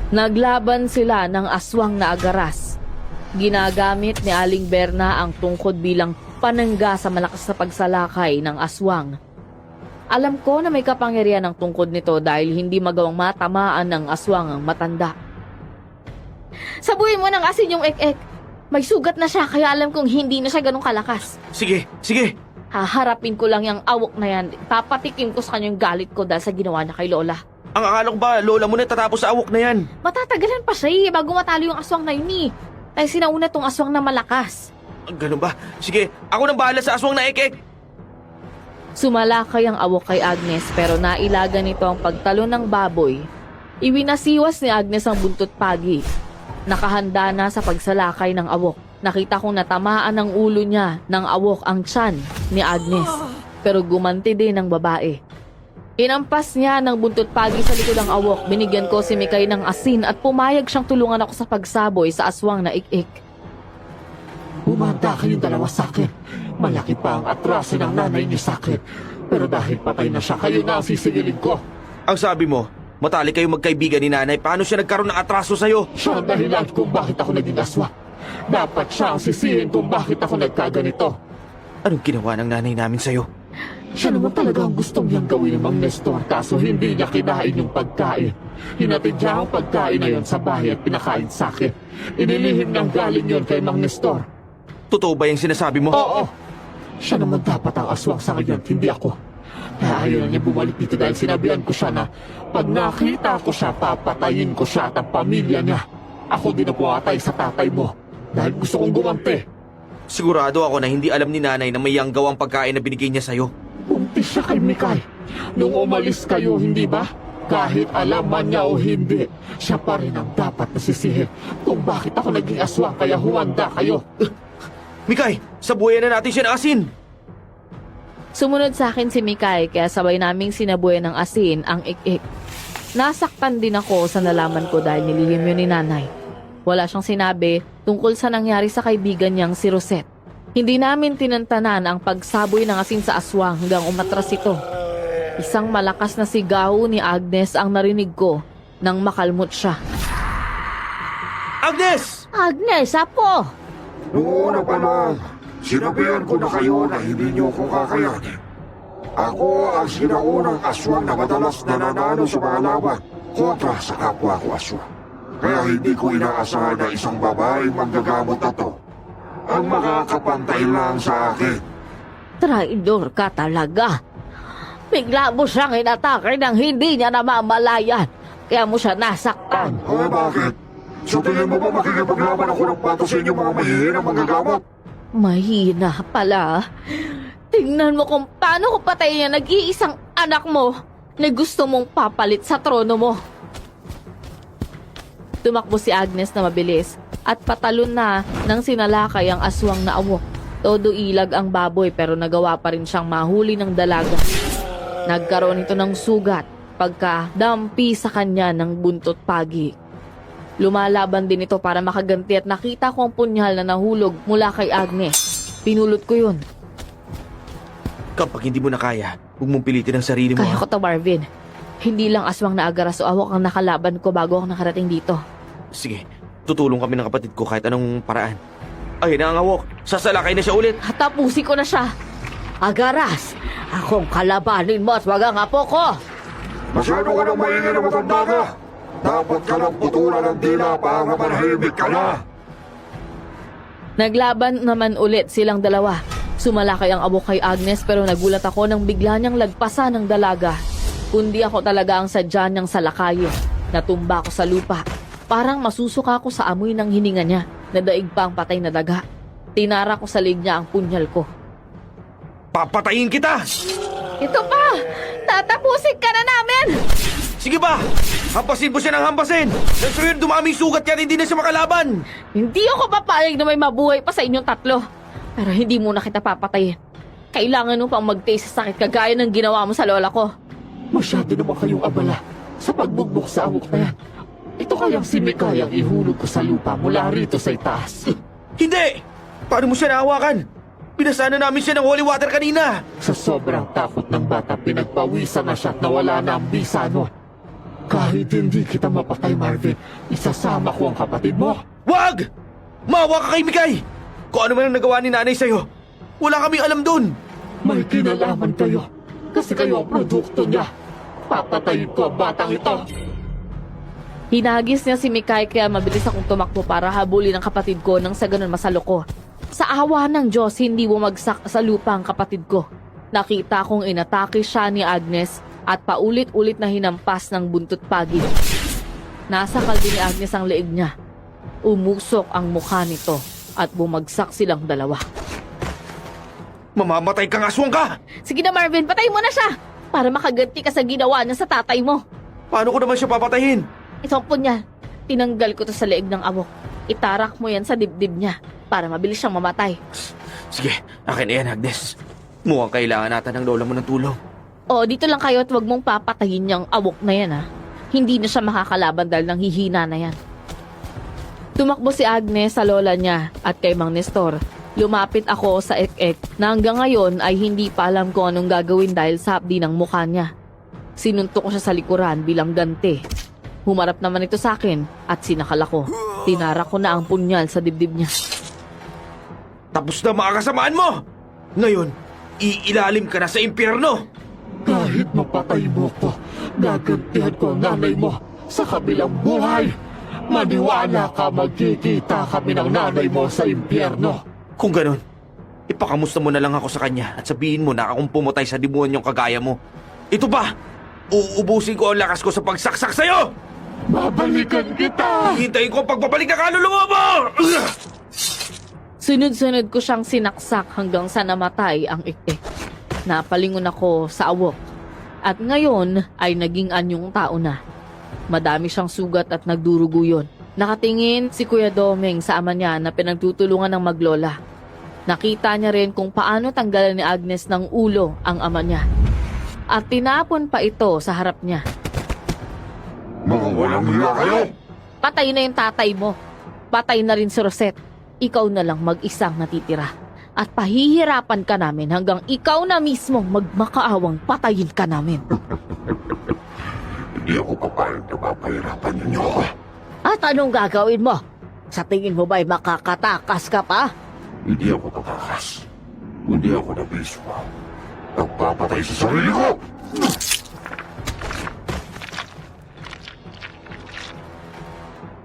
Naglaban sila ng aswang na agaras. Ginagamit ni Aling Berna ang tungkod bilang panangga sa malakas na pagsalakay ng aswang. Alam ko na may kapangyarihan ang tungkod nito dahil hindi magawang matamaan ng aswang ang matanda. Sabuhin mo ng asin yung ek-ek. May sugat na siya kaya alam kong hindi na siya ganun kalakas. Sige, sige. Haharapin ko lang yung awok na yan. Papatikim ko sa kanya yung galit ko dahil sa ginawa niya kay Lola. Ang akala ko ba, lola mo na tatapos sa awok na yan? Matatagalan pa siya bago matalo yung aswang na yun Dahil sinauna tong aswang na malakas. Ganun ba? Sige, ako nang bahala sa aswang na ek-ek. Sumalakay ang awok kay Agnes pero nailaga nito ang pagtalo ng baboy. Iwinasiwas ni Agnes ang buntot pagi. Nakahanda na sa pagsalakay ng awok. Nakita kong natamaan ng ulo niya ng awok ang tiyan ni Agnes. Pero gumanti din ng babae. Inampas niya ng buntot pagi sa likod ng awok. Binigyan ko si Mikay ng asin at pumayag siyang tulungan ako sa pagsaboy sa aswang na ik-ik. Umanda kayong dalawa sa akin. Malaki pa ang atraso ng nanay niyo sa akin. Pero dahil patay na siya, kayo na ang sisingilin ko. Ang sabi mo, matali kayo magkaibigan ni nanay. Paano siya nagkaroon ng atraso sa'yo? Siya ang dahilan kung bakit ako naging aswang. Dapat siya ang sisihin kung bakit ako nagkaganito. Anong ginawa ng nanay namin sa'yo? Siya naman talaga ang gustong niyang gawin ni Mang Nestor, kaso hindi niya kinain yung pagkain. Hinatid niya ang pagkain na yon sa bahay at pinakain sa akin. Inilihim niyang galing yon kay Mang Nestor. Totoo ba yung sinasabi mo? Oo! Siya naman dapat ang aswang sa ngayon, hindi ako. Kaya ayaw na niya bumalik dito dahil sinabihan ko siya na pag nakita ko siya, papatayin ko siya at ang pamilya niya. Ako din ang pumatay sa tatay mo dahil gusto kong gumanti. Sigurado ako na hindi alam ni nanay na may yanggaw ang pagkain na binigay niya sa'yo. Buntis siya kay Mikay. Nung umalis kayo, hindi ba? Kahit alam man niya o hindi, siya pa rin ang dapat nasisihin kung bakit ako naging aswang kaya huwanda kayo. Mikay, sabuyan na natin siya ng asin. Sumunod sa akin si Mikay kaya sabay naming sinabuhay ng asin ang ik-ik. Nasaktan din ako sa nalaman ko dahil nilihim yun ni nanay. Wala siyang sinabi tungkol sa nangyari sa kaibigan niyang si Rosette. Hindi namin tinantanan ang pagsaboy ng asin sa aswang hanggang umatras ito. Isang malakas na sigaw ni Agnes ang narinig ko nang makalmot siya. Agnes! Agnes, apo! Noong una pa lang, sinabihan ko na kayo na hindi niyo ko kakayanin. Ako ang sinaunang aswang na madalas nananalo sa mga laban kontra sa kapwa ko aswang. Kaya hindi ko inaasahan na isang babaeng manggagamot na to ang makakapantay lang sa akin. Traidor ka talaga. Bigla mo siyang inatake nang hindi niya namamalayan. Kaya mo siya nasaktan. O bakit? So tingin mo ba makikipaglaban ako ng pato sa inyong mga mahihinang manggagamot? Mahina pala. Tingnan mo kung paano ko patayin ang nag-iisang anak mo na gusto mong papalit sa trono mo. Tumakbo si Agnes na mabilis at patalon na nang sinalakay ang aswang na awok. Todo ilag ang baboy pero nagawa pa rin siyang mahuli ng dalaga. Nagkaroon ito ng sugat pagka-dampi sa kanya ng buntot pagi. Lumalaban din ito para makaganti at nakita ko ang punyal na nahulog mula kay Agnes. Pinulot ko yun. Kapag hindi mo na kaya, huwag mong pilitin ang sarili mo. Kaya ko to, Marvin. Hindi lang aswang na agaras o awok ang nakalaban ko bago ako nakarating dito. Sige, tutulong kami ng kapatid ko kahit anong paraan. Ayun na ang awok. Sasalakay na siya ulit. Tapusin ko na siya. Agaras, akong kalabanin mo at wag ang apo ko. Masyado ka nang maingay na matanda ka. Dapat ka nang putulan ng dila para manahimik ka na. Naglaban naman ulit silang dalawa. Sumalakay ang awok kay Agnes pero nagulat ako nang bigla niyang lagpasan ng dalaga. Kundi ako talaga ang sadya niyang salakayin. Natumba ako sa lupa. Parang masusuka ako sa amoy ng hininga niya. Nadaig pa ang patay na daga. Tinara ko sa lig niya ang punyal ko. Papatayin kita! Ito pa! Tatapusin ka na namin! Sige ba? Hampasin mo siya ng hampasin! Nang so yun, dumami yung sugat kaya hindi na siya makalaban! Hindi ako papayag na may mabuhay pa sa inyong tatlo. Pero hindi muna kita papatayin. Kailangan mo pang mag-taste sa sakit kagaya ng ginawa mo sa lola ko. Masyado naman kayong abala sa pagbugbog sa awok na yan. Ito kayang si Mikay ang ihulog ko sa lupa mula rito sa itaas. Hindi! Paano mo siya nahawakan? Pinasana namin siya ng holy water kanina! Sa sobrang takot ng bata, pinagpawisan na siya at nawala na ang bisa nun. Kahit hindi kita mapatay, Marvin, isasama ko ang kapatid mo. Wag! Maawa ka kay Mikay! Kung ano man ang nagawa ni nanay sa'yo, wala kaming alam dun! May kinalaman kayo kasi kayo ang produkto niya. Papatayin ko ang batang ito. Hinagis niya si Mikay kaya mabilis akong tumakbo para habulin ang kapatid ko nang sa ganun masalo ko. Sa awa ng Diyos, hindi bumagsak sa lupa ang kapatid ko. Nakita kong inatake siya ni Agnes at paulit-ulit na hinampas ng buntot pagi. Nasakal din ni Agnes ang leeg niya. Umusok ang mukha nito at bumagsak silang dalawa. Mamamatay kang aswang ka! Sige na Marvin, patay mo na siya! Para makaganti ka sa ginawa niya sa tatay mo. Paano ko naman siya papatayin? Itong punyal, tinanggal ko to sa leeg ng awok. Itarak mo yan sa dibdib niya para mabilis siyang mamatay. Sige, akin na yan, Agnes. Mukhang kailangan natin ng lola mo ng tulong. O, dito lang kayo at wag mong papatayin niyang awok na yan, ha? Hindi na siya makakalaban dahil nang hihina na yan. Tumakbo si Agnes sa lola niya at kay Mang Nestor. Lumapit ako sa ek-ek na hanggang ngayon ay hindi pa alam kung anong gagawin dahil sa hapdi ng mukha niya. Sinuntok ko siya sa likuran bilang ganti. Humarap naman ito sa akin at sinakal ako. Tinara ko na ang punyal sa dibdib niya. Tapos na mga kasamaan mo! Ngayon, iilalim ka na sa impyerno! Kahit mapatay mo ko, gagantihan ko ang nanay mo sa kabilang buhay. Maniwala ka, magkikita kami ng nanay mo sa impyerno. Kung ganun, ipakamusta mo na lang ako sa kanya at sabihin mo na akong pumatay sa demonyong kagaya mo. Ito ba? Uubusin ko ang lakas ko sa pagsaksak sa'yo! Babalikan kita! Hintayin ko ang pagbabalik ng kaluluwa mo! Sunod-sunod ko siyang sinaksak hanggang sa namatay ang ik-ik. Napalingon ako sa awok. At ngayon ay naging anyong tao na. Madami siyang sugat at nagdurugo yun. Nakatingin si Kuya Domeng sa ama niya na pinagtutulungan ng maglola. Nakita niya rin kung paano tanggalan ni Agnes ng ulo ang ama niya. At tinapon pa ito sa harap niya. Mga walang hiya kayo! Patay na yung tatay mo. Patay na rin si Rosette. Ikaw na lang mag-isang natitira. At pahihirapan ka namin hanggang ikaw na mismo magmakaawang patayin ka namin. Hindi ako papayag na papahirapan ninyo ako. At anong gagawin mo? Sa tingin mo ba'y makakatakas ka pa? Hindi ako tatakas. Hindi ako nabiswa. Nagpapatay sa sarili ko!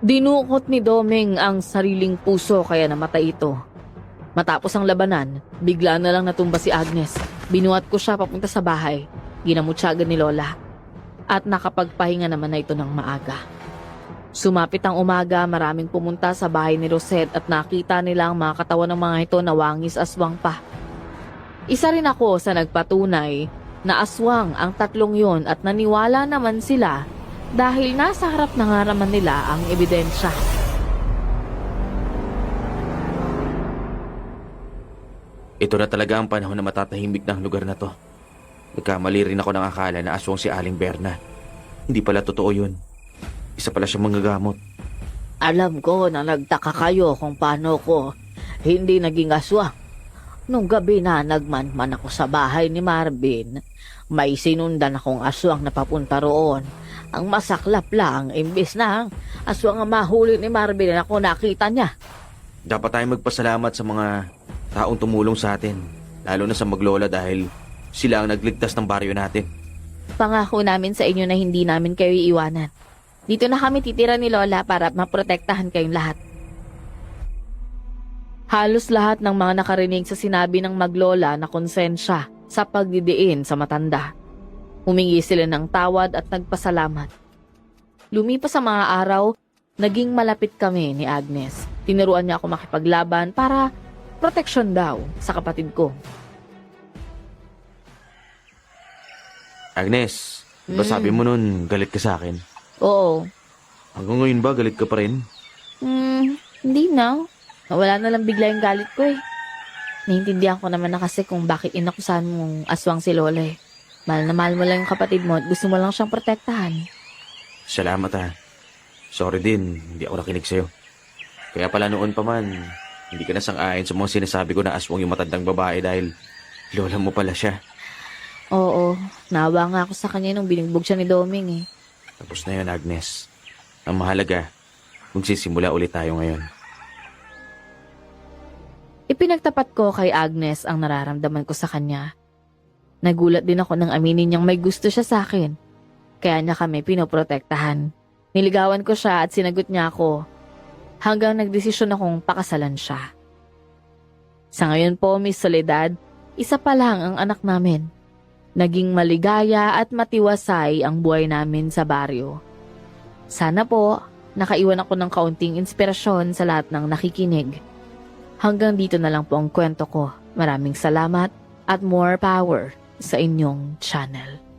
Dinukot ni Domeng ang sariling puso kaya namatay ito. Matapos ang labanan, bigla na lang natumba si Agnes. Binuhat ko siya papunta sa bahay. Ginamot siya agad ni Lola. At nakapagpahinga naman na ito ng maaga. Sumapit ang umaga, maraming pumunta sa bahay ni Rosette at nakita nila ang mga katawan ng mga ito na wangis aswang pa. Isa rin ako sa nagpatunay na aswang ang tatlong yon at naniwala naman sila dahil nasa harap na nga naman nila ang ebidensya. Ito na talaga ang panahon na matatahimik ng lugar na to. Nagkamali rin ako ng akala na aswang si Aling Berna. Hindi pala totoo yun. Isa pala siyang manggagamot. Alam ko na nagtaka kayo kung paano ko hindi naging aswang. Nung gabi na nagmanman ako sa bahay ni Marvin, may sinundan akong aswang na papunta roon. Ang masaklap lang, imbis na aswang ang mahuli ni Marvin na ako nakita niya. Dapat tayong magpasalamat sa mga taong tumulong sa atin. Lalo na sa maglola dahil sila ang nagligtas ng baryo natin. Pangako namin sa inyo na hindi namin kayo iiwanan. Dito na kami titira ni Lola para maprotektahan kayong lahat. Halos lahat ng mga nakarinig sa sinabi ng maglola na konsensya sa pagdidiin sa matanda. Humingi sila ng tawad at nagpasalamat. Lumipas ang mga araw, naging malapit kami ni Agnes. Tinuruan niya ako makipaglaban para proteksyon daw sa kapatid ko. Agnes, ba sabi mo nun galit ka sa akin? Oo. Hanggang ngayon ba galit ka pa rin? Hindi na. Nawala na lang bigla yung galit ko eh. Naiintindihan ko naman na kasi kung bakit inakusahan mong aswang si Lola eh. Mahal na mahal mo lang yung kapatid mo at gusto mo lang siyang protektahan. Salamat ha. Sorry din, hindi ako nakinig sa'yo. Kaya pala noon pa man, hindi ka nasang-ayon sa mga sinasabi ko na aswang yung matandang babae dahil lola mo pala siya. Oo, nawa nga ako sa kanya nung binugbog siya ni Doming eh. Tapos na yun, Agnes. Ang mahalaga, magsisimula ulit tayo ngayon. Ipinagtapat ko kay Agnes ang nararamdaman ko sa kanya. Nagulat din ako nang aminin niyang may gusto siya sa akin. Kaya niya kami pinoprotektahan. Niligawan ko siya at sinagot niya ako hanggang nagdesisyon akong pakasalan siya. Sa ngayon po, Miss Soledad, isa pa lang ang anak namin. Naging maligaya at matiwasay ang buhay namin sa baryo. Sana po, nakaiwan ako ng kaunting inspirasyon sa lahat ng nakikinig. Hanggang dito na lang po ang kwento ko. Maraming salamat at more power sa inyong channel.